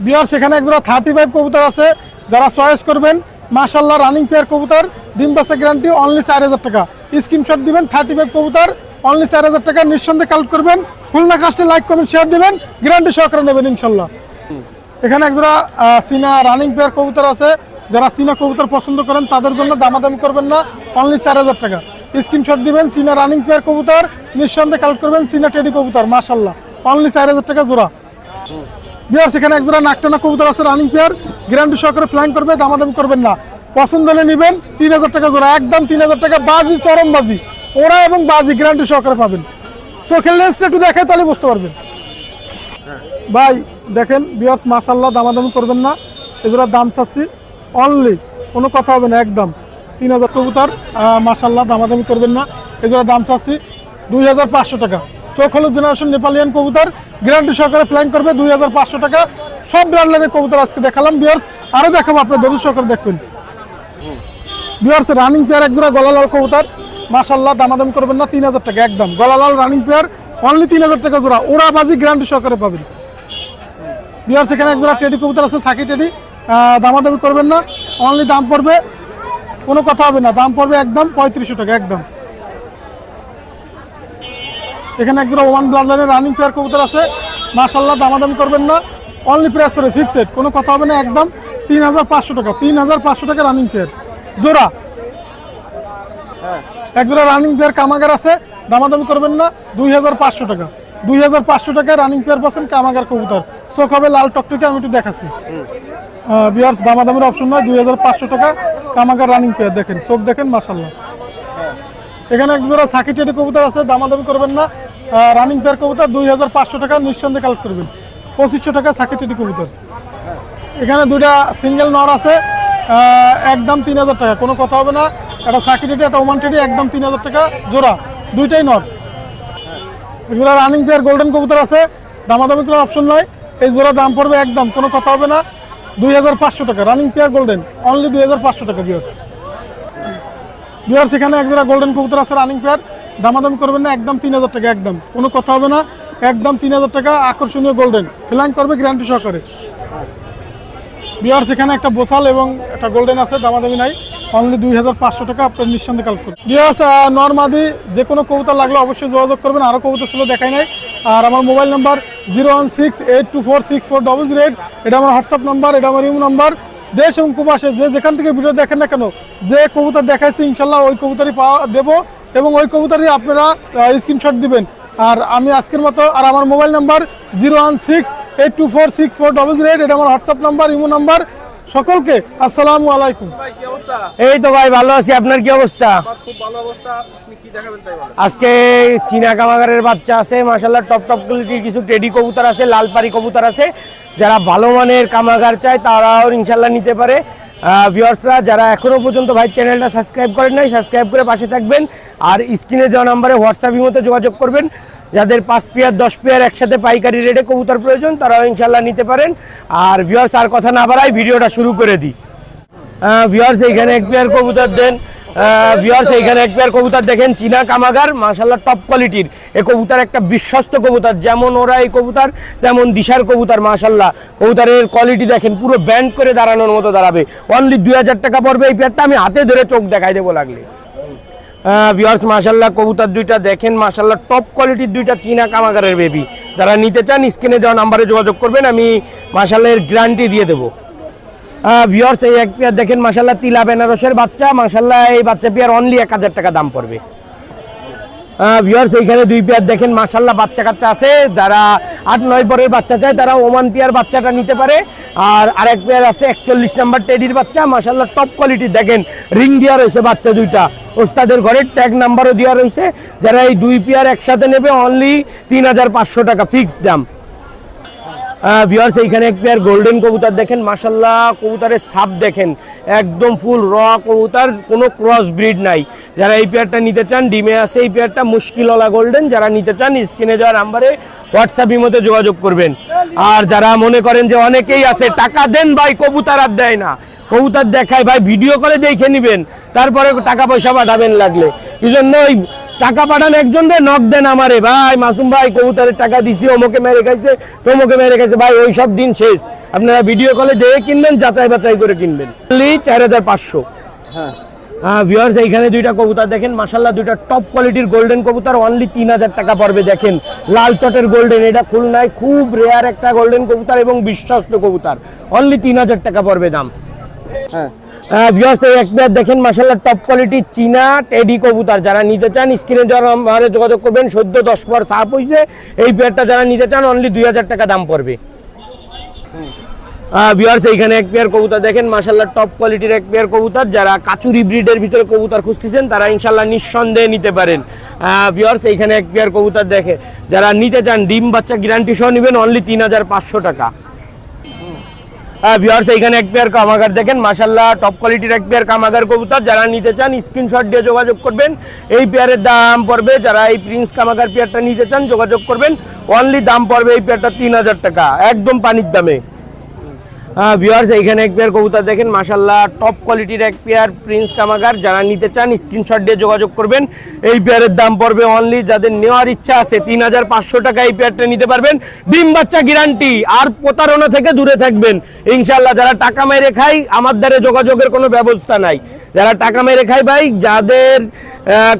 ভিউয়ার্স এখানে একজোড়া 35 কবুতর আছে, যারা চয়েস করবেন মাশাআল্লাহ রানিং পেয়ার কবুতর, ডিম বাচ্চা গ্যারান্টি, অনলি 4000 টাকা। স্ক্রিনশট দিবেন 35 কবুতর অনলি 4000 টাকা, নিঃসন্দেহে কালেক্ট করবেন। খুলনা কাস্টে লাইক কমেন্ট শেয়ার দিবেন, গ্যারান্টি সহকারে নেবেন ইনশাল্লাহ। এখানে একজোড়া চীনা রানিং পেয়ার কবুতর আছে, যারা চীনা কবুতর পছন্দ করেন তাদের জন্য দামাদামি করবেন না, অনলি 4000 টাকা। স্ক্রিনশট দিবেন চীনা রানিং পেয়ার কবুতর, নিঃসন্দেহে কালেক্ট করবেন। চীনা টেডি কবুতর মাশাআল্লাহ অনলি 4000 টাকা জোড়া। ভিউয়ার্স এখানে একজোড়া নাকটানা কবুতর আছে রানিং পেয়ার, গ্যারান্টি সহকারে ফ্লাইং করবে, দামাদামি করবেন না। পছন্দ হলে নেবেন, 3000 টাকা জোড়া, একদম 3000 টাকা। বাজি চরম বাজি, ওরা এবং বাজি গ্যারান্টি সহকারে পাবেন। চোখের লেন্সটা একটু দেখে তাহলে বুঝতে পারবেন। ভাই দেখেন ভিউয়ার্স মাশাআল্লাহ, দামাদামি করবেন না, এগুলোর দাম চাচ্ছি অনলি, কোনো কথা হবে না, একদম 3000 কবুতর মাশাআল্লাহ, দামাদামি করবেন না, এগুলোর দাম চাচ্ছি 2500 টাকা। চোখ হলুদ জেনারেশন নেপালিয়ান কবুতর, গ্যারান্টি সহকারে ফ্লাইং করবে, 2500 টাকা। সব ব্র্যান্ড লাইনের কবুতর আজকে দেখালাম ভিউয়ার্স, আরো দেখাবো, আপনার ধৈর্য সহকারে দেখবেন। ভিউয়ার্স রানিং পেয়ার একজোড়া গলালাল কবুতর মাশাআল্লাহ, দামাদামি করবেন না, 3000 টাকা একদম। গলালাল রানিং পেয়ার অনলি 3000 টাকা জোড়া, ওরা বাজি গ্যারান্টি সহকারে পাবেন। ভিউয়ার্স এখানে একজোড়া টেডি কবুতর আছে, সাকি টেডি, দামাদামি করবেন না, অনলি দাম পড়বে, কোনো কথা হবে না, দাম পড়বে একদম 3500 টাকা একদম। এখানে একজোড়া ওয়ান ব্লাড লাইনের রানিং পেয়ার কবুতর আছে মাশাআল্লাহ, দামাদামি করবেন না, অনলি প্রাইস করে ফিক্সড, কোনো কথা হবে না, একদম 3500 টাকা। 3500 টাকা রানিং পেয়ার জোড়া। একজোড়া রানিং পেয়ার কামাগার আছে, দামাদামি করবেন না, 2500 টাকা। 2500 টাকা রানিং পেয়ার পাচ্ছেন কামাগার কবুতর, চোখ হবে লাল টকটকে, আমি একটু দেখাচ্ছি। ভিউয়ার্স দামাদামির অপশন নয়, 2500 টাকা কামাগার রানিং পেয়ার, দেখেন চোখ দেখেন মাশাআল্লাহ। এখানে একজোড়া সাকি টেডি কবুতর আছে, দামাদামি করবেন না, রানিং পেয়ার কবুতর, 2500 টাকা, নিঃসন্দেহে কালেক্ট করবেন। 2500 টাকা সাকি টেডি কবুতর। এখানে দুইটা সিঙ্গেল নর আছে, একদম 3000 টাকা, কোনো কথা হবে না। একটা সাকি টেডি, একটা ওমান টেডি, একদম 3000 টাকা জোড়া, দুইটাই নর। এগুলো রানিং পেয়ার গোল্ডেন কবুতর আছে, দামাদামি করার অপশন নয়, এই জোড়া দাম পড়বে একদম, কোনো কথা হবে না, 2500 টাকা। রানিং পেয়ার গোল্ডেন অনলি 2500 টাকা। ভিউয়ার্স এখানে একজোড়া গোল্ডেন কবুতর আছে রানিং পেয়ার, দামাদামি করবেন না, একদম 3000 টাকা একদম, কোনো কথা হবে না, একদম 3000 টাকা। আকর্ষণীয় গোল্ডেন, ফ্লাইং করবে গ্যারান্টি সহকারে। ভিউয়ার্স এখানে একটা বোসাল এবং একটা গোল্ডেন আছে, দামাদামি নাই, অনলি 2500 টাকা, আপনার নিঃসন্দেহে কালেক্ট করুন। ভিউয়ার্স নরমাদি যে কোনো কবুতর লাগলে অবশ্যই যোগাযোগ করবেন, আরও কবুতর ছিল দেখাই নাই। আর আমার মোবাইল নাম্বার 01682464008, এটা আমার হোয়াটসঅ্যাপ নাম্বার, এটা আমার ইমো নাম্বার। দেশ এবং প্রবাসে যে যেখান থেকে ভিডিও দেখেন না কেন, যে কবুতর দেখাইছি ইনশাল্লাহ ওই কবুতরই পাওয়া দেবো, এবং ওই কবুতরই আপনারা স্ক্রিনশট দিবেন। আর আমি আজকের মতো, আর আমার মোবাইল নাম্বার 01682464008, এটা আমার হোয়াটসঅ্যাপ নাম্বার, ইমো নাম্বার। সকলকে আসসালামু আলাইকুম। এই তো ভাই ভালো আছি, আপনার কি অবস্থা? খুব ভালো অবস্থা, আপনি কি দেখাবেন তাই বলেন। আজকে চীনা কামাগারের বাচ্চা আছে মাশাআল্লাহ, টপ কোয়ালিটির কিছু টেডি কবুতর আছে, লালপারি কবুতর আছে। যারা ভালো মানের কামাগার চায় তারাও ইনশাল্লাহ নিতে পারে। ভিউয়ার্সরা যারা এখনো পর্যন্ত ভাই চ্যানেলটা সাবস্ক্রাইব করেন নাই, সাবস্ক্রাইব করে পাশে থাকবেন। আর স্ক্রিনে দেওয়া নাম্বারে হোয়াটসঅ্যাপ ইমোতে যোগাযোগ করবেন। যাদের 5 পেয়ার 10 পেয়ার একসাথে পাইকারি রেটে কবুতর প্রয়োজন তারাও ইনশাল্লাহ নিতে পারেন। আর ভিউয়ার্স আর কথা না বাড়াই ভিডিওটা শুরু করে দিই। ভিউয়ার্স এইখানে এক পেয়ার কবুতর দেন, ভিউয়ার্স এইখানে এক পেয়ার কবুতর দেখেন, চীনা কামাগার মাশাআল্লাহ টপ কোয়ালিটির। এই কবুতর একটা বিশ্বস্ত কবুতর, যেমন ওরা এই কবুতর তেমন দিশার কবুতর মাশাআল্লাহ। কবুতরের কোয়ালিটি দেখেন, পুরো ব্যান্ড করে দাঁড়ানোর মতো দাঁড়াবে। অনলি 2000 টাকা পড়বে এই পেয়ারটা, আমি হাতে ধরে চোখ দেখাই দেবো লাগলে। ভিউয়ার্স মাশাআল্লাহ কবুতর দুইটা দেখেন মাশাআল্লাহ টপ কোয়ালিটির দুইটা চীনা কামাগারের বেবি। যারা নিতে চান স্ক্রিনে দেওয়া নাম্বারে যোগাযোগ করবেন, আমি মাশাআল্লাহ এর গ্যারান্টি দিয়ে দেবো। ভিউয়ার্স এই এক পেয়ার দেখেন মাশাআল্লাহ তিলা বেনারসের বাচ্চা, মাশাআল্লাহ এই বাচ্চা পেয়ার অনলি 1000 টাকা দাম পড়বে। ভিউয়ার্স এইখানে দুই পেয়ার দেখেন মাশাআল্লাহ বাচ্চা কাচ্চা আছে, যারা 8-9 পরের বাচ্চা চায় তারা ওমান পেয়ার বাচ্চাটা নিতে পারে। আর আরেক পেয়ার আছে 41 নাম্বার টেডির বাচ্চা, মাশাআল্লাহ টপ কোয়ালিটির দেখেন, রিং দেওয়া রয়েছে বাচ্চা দুইটা, ওস্তাদের ঘরের ট্যাগ নাম্বারও দেওয়া রয়েছে। যারা এই দুই পেয়ার একসাথে নেবে অনলি 3500 টাকা ফিক্সড দাম। ভিউয়ার্স এইখানে এক পেয়ার গোল্ডেন কবুতর দেখেন মাশাআল্লাহ, কবুতরের ছাপ দেখেন একদম ফুল র কবুতর, কোনো ক্রস ব্রিড নাই। যারা এই পেয়ারটা নিতে চান ডিমে আছে এই পেয়ারটা, মুশকিলওয়ালা গোল্ডেন। যারা নিতে চান স্ক্রিনে দেওয়া নাম্বারে হোয়াটসঅ্যাপ ইমোতে যোগাযোগ করবেন। আর যারা মনে করেন যে অনেকেই আছে টাকা দেন ভাই কবুতর আর দেয় না, কবুতর দেখায় ভাই ভিডিও করে দেখে নেবেন, তারপরে টাকা পয়সা পাঠাবেন লাগলে। এই জন্য ওই টাকা পাঠান একজন রে, নক দেন আমারে, ভাই মাসুম ভাই কবুতরের টাকা দিছি, অমুকে মেরে খাইছে তমুকে মেরে খাইছে, ভাই ওই সব দিন শেষ। আপনারা ভিডিও কলে দেখে কিনবেন, যাচাই বাছাই করে কিনবেন। 4500। হ্যাঁ ভিউয়ার্স এইখানে দুইটা কবুতর দেখেন মাশাআল্লাহ, দুইটা টপ কোয়ালিটির গোল্ডেন কবুতর, অনলি 3000 টাকা পড়বে। দেখেন লাল চটের গোল্ডেন, এটা খুলনায় খুব রেয়ার একটা গোল্ডেন কবুতর এবং বিশ্বস্ত কবুতর, অনলি 3000 টাকা পড়বে দাম। হ্যাঁ ভিউয়ার্স এই এক পেয়ার দেখেন মাশাআল্লাহ টপ কোয়ালিটির চীনা টেডি কবুতর, যারা নিতে চান স্ক্রিনে যারা আমারে যোগাযোগ করবেন। 14-10 পর সাপ হইছে, এই পেয়ারটা যারা নিতে চান অনলি 2000 টাকা দাম পড়বে। ভিউয়ার্স এইখানে এক পেয়ার কবুতর দেখেন মাশাআল্লাহ টপ কোয়ালিটির এক পেয়ার কবুতর, যারা কাচুরি ব্রিডের ভিতরে কবুতর খুঁজতেছেন তারা ইনশাআল্লাহ নিঃসন্দেহে নিতে পারেন। ভিউয়ার্স এইখানে এক পেয়ার কবুতর দেখে যারা নিতে চান ডিম বাচ্চা গ্যারান্টি সহ নেবেন অনলি 3500 টাকা। ভিউয়ার্স এইখানে এক পেয়ার কামাগার দেখেন মাশাআল্লাহ টপ কোয়ালিটির এক পেয়ার কামাগার কবুতর, যারা নিতে চান স্ক্রিনশট দিয়ে যোগাযোগ করবেন। এই পেয়ারের দাম পড়বে, যারা এই প্রিন্স কামাগার পেয়ারটা নিতে চান যোগাযোগ করবেন, অনলি দাম পড়বে এই পেয়ারটা 3000 টাকা, একদম পানির দামে। ভিউয়ার্স এইখানে এক পেয়ার কবুতর দেখেন মাশাআল্লাহ টপ কোয়ালিটির এক পেয়ার প্রিন্স কামাগার, যারা নিতে চান স্ক্রিনশট দিয়ে যোগাযোগ করবেন। এই পেয়ারের দাম পড়বে অনলি, যাদের নেওয়ার ইচ্ছা আছে 3500 টাকা এই পেয়ারটা নিতে পারবেন, ডিম বাচ্চা গ্যারান্টি। আর প্রতারণা থেকে দূরে থাকবেন ইনশাআল্লাহ। যারা টাকা মেরে খায় আমার দ্বারা যোগাযোগের কোনো ব্যবস্থা নাই, যারা টাকা মেরে খায় ভাই, যাদের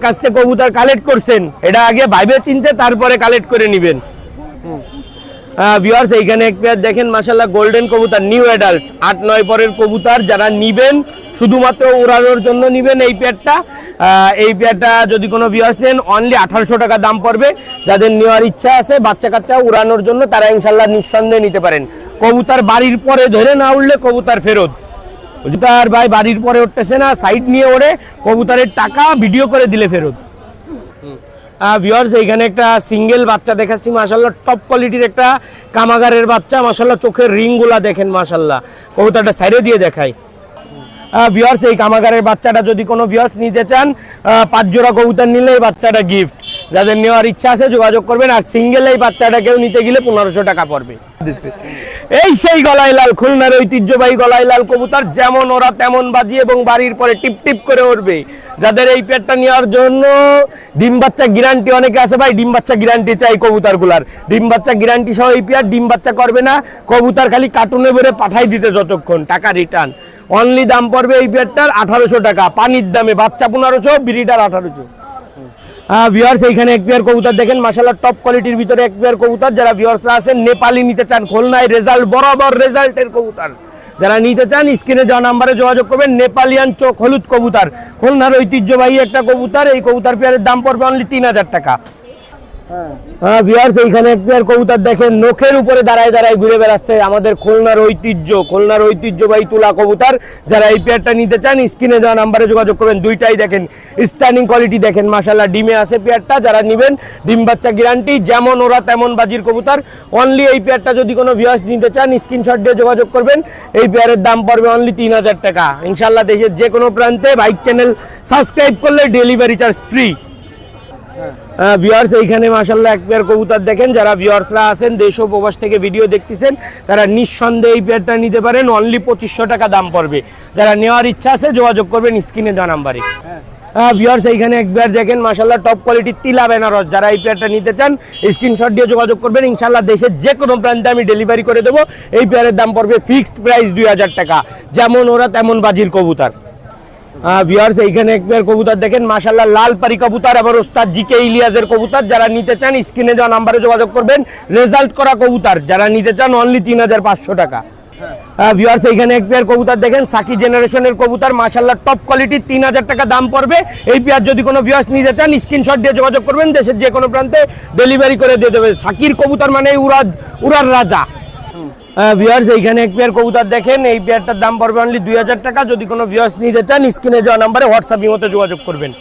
কাছ থেকে কবুতর কালেক্ট করছেন এটা আগে ভাইবে চিনতে তারপরে কালেক্ট করে নেবেন। ভিউয়ার্স এইখানে এক পেয়ার দেখেন মাশাআল্লাহ গোল্ডেন কবুতর, নিউ অ্যাডাল্ট 8-9 পরের কবুতর, যারা নিবেন শুধুমাত্র উড়ানোর জন্য নিবেন এই পেয়ারটা। এই পেয়ারটা যদি কোনো ভিউয়ার্স নেন অনলি 1800 টাকা দাম পড়বে। যাদের নেওয়ার ইচ্ছা আছে বাচ্চা কাচ্চা উড়ানোর জন্য তারা ইনশাআল্লাহ নিঃসন্দেহে নিতে পারেন। কবুতর বাড়ির পরে ধরে না উঠলে কবুতর ফেরত। কবুতর ভাই বাড়ির পরে উঠতেছে না, সাইড নিয়ে ওড়ে, কবুতরের টাকা ভিডিও করে দিলে ফেরত। ভিউয়ার্স এইখানে একটা সিঙ্গেল বাচ্চা দেখাচ্ছি মাশাআল্লাহ টপ কোয়ালিটির একটা কামাগারের বাচ্চা, মাশাআল্লাহ চোখের রিংগুলা দেখেন মাশাআল্লাহ, কবুতরটা সাইডে দিয়ে দেখাই। ভিউয়ার্স এই কামাগারের বাচ্চাটা যদি কোনো ভিউয়ার্স নিতে চান 5 জোড়া কবুতর নিলে এই বাচ্চাটা গিফট, যাদের নেওয়ার ইচ্ছা আছে যোগাযোগ করবেন। আর সিঙ্গেল এই বাচ্চাটা কেউ নিতে গেলে 1500 টাকা পড়বে। এই সেই গলায় লাল, খুলনার ঐতিহ্যবাহী গলায় লাল কবুতর, যেমন ওরা তেমন বাজি এবং বাড়ির পরে টিপ টিপ করে উঠবে। যাদের এই পেয়ারটা নেওয়ার জন্য ডিম বাচ্চা গ্যারান্টি, অনেকে আছে ভাই ডিম বাচ্চা গ্যারান্টি চাই কবুতরগুলার, ডিম বাচ্চা গ্যারান্টি সহ এই পেয়ার ডিম বাচ্চা করবে না, কবুতর খালি কার্টুনে ভরে পাঠাই দিতে যতক্ষণ, টাকা রিটার্ন। অনলি দাম পড়বে এই পেয়ারটার 1800 টাকা, পানির দামে, বাচ্চা 1500, ব্রিডার 1800। ভিউয়ার্স এইখানে এক পেয়ার কবুতর দেখেন মাশাআল্লাহ টপ কোয়ালিটির ভিতরে এক পেয়ার কবুতর, যারা ভিউয়ার্সরা আছেন নেপালি নিতে চান, খুলনায় রেজাল্ট বরাবর রেজাল্টের কবুতর, যারা নিতে চান স্ক্রিনে দেওয়া নাম্বারে যোগাযোগ করবেন। নেপালিয়ান চোখ হলুদ কবুতর, খুলনার ঐতিহ্যবাহী একটা কবুতর, এই কবুতর পেয়ারের দাম পড়বে অনলি 3000 টাকা। ভিউয়ার্স এইখানে এক পেয়ার কবুতর দেখেন নখের উপরে দাঁড়ায় দাঁড়ায় ঘুরে বেড়াচ্ছে, আমাদের খুলনার ঐতিহ্যবাহী তুলা কবুতর, যারা এই পেয়ারটা নিতে চান স্ক্রিনে দেওয়া নাম্বারে যোগাযোগ করবেন। দুইটাই দেখেন স্ট্যান্ডিং কোয়ালিটি দেখেন মাশাআল্লাহ, ডিমে আছে পেয়ারটা, যারা নেবেন ডিম বাচ্চা গ্যারান্টি, যেমন ওরা তেমন বাজির কবুতর। অনলি এই পেয়ারটা যদি কোনো ভিউয়ার্স নিতে চান স্ক্রিনশট দিয়ে যোগাযোগ করবেন, এই পেয়ারের দাম পড়বে অনলি 3000 টাকা। ইনশাআল্লাহ দেশের যে কোনো প্রান্তে বাইক চ্যানেল সাবস্ক্রাইব করলে ডেলিভারি চার্জ ফ্রি। ভিউয়ার্স এইখানে মাশাআল্লাহ এক পেয়ার কবুতর দেখেন, যারা ভিউয়ার্সরা আছেন দেশ ও প্রবাস থেকে ভিডিও দেখতেছেন তারা নিঃসন্দেহে এই পেয়ারটা নিতে পারেন, অনলি 2500 টাকা দাম পড়বে। যারা নেওয়ার ইচ্ছা আছে যোগাযোগ করবেন স্ক্রিনে দেওয়া নাম্বারে। ভিউয়ার্স এইখানে এক পেয়ার দেখেন মাশাআল্লাহ টপ কোয়ালিটির তিলা বেনারস, যারা এই পেয়ারটা নিতে চান স্ক্রিনশট দিয়ে যোগাযোগ করবেন, ইনশাআল্লাহ দেশের যে কোনো প্রান্তে আমি ডেলিভারি করে দেবো। এই পেয়ারের দাম পড়বে ফিক্সড প্রাইস 2000 টাকা, যেমন ওরা তেমন বাজির কবুতর। ভিউয়ার্স এইখানে এক পেয়ার কবুতর দেখেন মাশাআল্লাহ লাল পারি কবুতর, আবার ওস্তাদ জিকে ইলিয়াসের কবুতর, যারা নিতে চান স্ক্রিনে দেওয়া নাম্বারে যোগাযোগ করবেন। রেজাল্ট করা কবুতর, যারা নিতে চান অনলি 3500 টাকা। ভিউয়ার্স এইখানে এক পেয়ার কবুতর দেখেন সাকি জেনারেশনের কবুতর, মাশাআল্লাহ টপ কোয়ালিটির 3000 টাকা দাম পড়বে। এই পেয়ার যদি কোনো ভিউয়ার্স নিতে চান স্ক্রিনশট দিয়ে যোগাযোগ করবেন, দেশের যে কোনো প্রান্তে ডেলিভারি করে দিয়ে দেবে। সাকির কবুতর মানে উড়ার রাজা। ভিউয়ার্স এইখানে এক পেয়ার কবুতর দেখেন, এই পেয়ারটার দাম পড়বে অনলি 2000 টাকা। যদি কোনো ভিউয়ার্স নিতে চান স্ক্রিনে দেওয়া নাম্বারে হোয়াটসঅ্যাপ ইমোতে যোগাযোগ করবেন।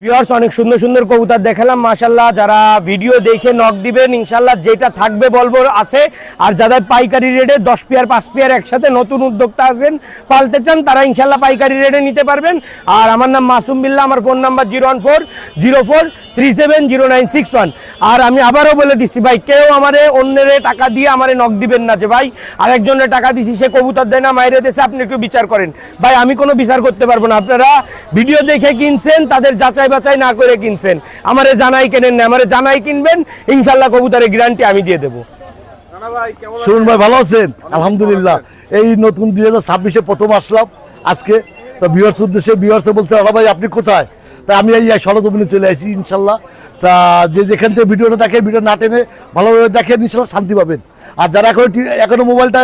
ভিউয়ার্স অনেক সুন্দর সুন্দর কবুতর দেখালাম মাশাআল্লাহ, যারা ভিডিও দেখে নক দিবেন ইনশাআল্লাহ যেটা থাকবে বলবো আছে। আর যাদের পাইকারি রেটে 10 পেয়ার 5 পেয়ার একসাথে নতুন উদ্যোক্তা আছেন পালতে চান তারা ইনশাআল্লাহ পাইকারি রেটে নিতে পারবেন। আর আমার নাম মাসুম বিল্লাহ, আমার ফোন নাম্বার 01404370961। আর আমি আবারও বলে দিচ্ছি ভাই, কেউ আমারে অন্যের টাকা দিয়ে আমারে নক দিবেন না যে ভাই আরেকজনের টাকা দিছি সে কবুতর দেয় না মাইরে দেশে, আপনি একটু বিচার করেন। ভাই আমি কোনো বিচার করতে পারবো না, আপনারা ভিডিও দেখে কিনছেন, তাদের যাচাই বাছাই না করে কিনছেন, আমারে জানাই কেনেন না, আমারে জানাই কিনবেন, ইনশাআল্লাহ কবুতরের গ্যারান্টি আমি দিয়ে দেবো। শুনুন ভাই, ভালো আছেন? আলহামদুলিল্লাহ। এই নতুন 2026-এ প্রথম আসলাম আজকে। তো ভিউয়ার্স উদ্দেশ্যে ভিউয়ার্সে বলতে আলা ভাই আপনি কোথায়? তা আমি এই সরজমিনে চলে আসি ইনশাল্লাহ। তা যে যেখান থেকে ভিডিওটা দেখে, ভিডিও না টেনে ভালোভাবে দেখেন, ইনশাল্লাহ শান্তি পাবেন। আর যারা এখনো মোবাইলটা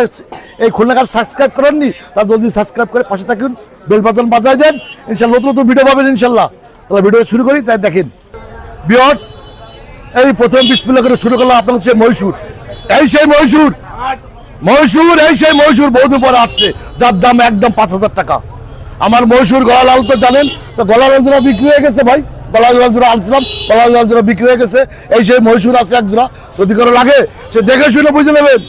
এই খুলনাকার সাবস্ক্রাইব করেননি, তারা জলদি সাবস্ক্রাইব করে পাশে থাকুন, বেল বাটন বাজায় দেন, ইনশাল্লাহ নতুন নতুন ভিডিও পাবেন ইনশাল্লাহ। তাহলে ভিডিওটা শুরু করি, তাই দেখেন ভিউয়ার্স। এই প্রথম বিসমিল্লাহ করে শুরু করলাম আপনার হচ্ছে মহীশূর। এই সেই মহীশূর, এই সেই মহীশূর বহুদিন পরে আসছে, যার দাম একদম 5,000 টাকা। আমার মহীশূর গলা লাল তো জানেন, তো গলা লাল জোড়া বিক্রি হয়ে গেছে ভাই, গলা লাল জোড়া আনছিলাম, গলা লাল জোড়া বিক্রি হয়ে গেছে। এই সেই মহীশূর আছে এক জোড়া, যদি করে লাগে সে দেখে শুনে বুঝে নেবেন।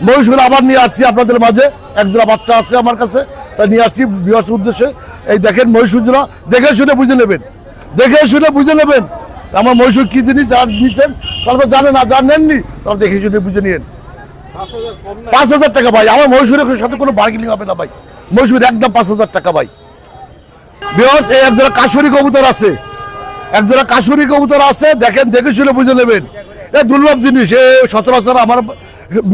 মহীশূর আবার নিয়ে আসছি আপনাদের মাঝে, এক জোড়া বাচ্চা আছে আমার কাছে, তাই নিয়ে আসছি ভিউয়ার্স উদ্দেশ্যে। এই দেখেন মহীশূর জোড়া, দেখে শুনে বুঝে নেবেন, দেখে শুনে বুঝে নেবেন। আমার মহীশূর কি জিনিস, যারা নিচ্ছেন তারা তো জানে না, যারা নেননি তারা দেখে শুনে বুঝে নিন। 5,000 টাকা ভাই, আমার মহীশূরের সাথে কোনো বার্গেনিং হবে না ভাই, মহীশূর একদম 5,000 টাকা ভাই। ভিউয়ার্স এই এক জোড়া কাশুরি কবুতর আছে, এক জোড়া কাশুরি কবুতর আছে, দেখেন দেখে শুনে বুঝে নেবেন। এই দুর্লভ জিনিস, এ সচরাচর আমার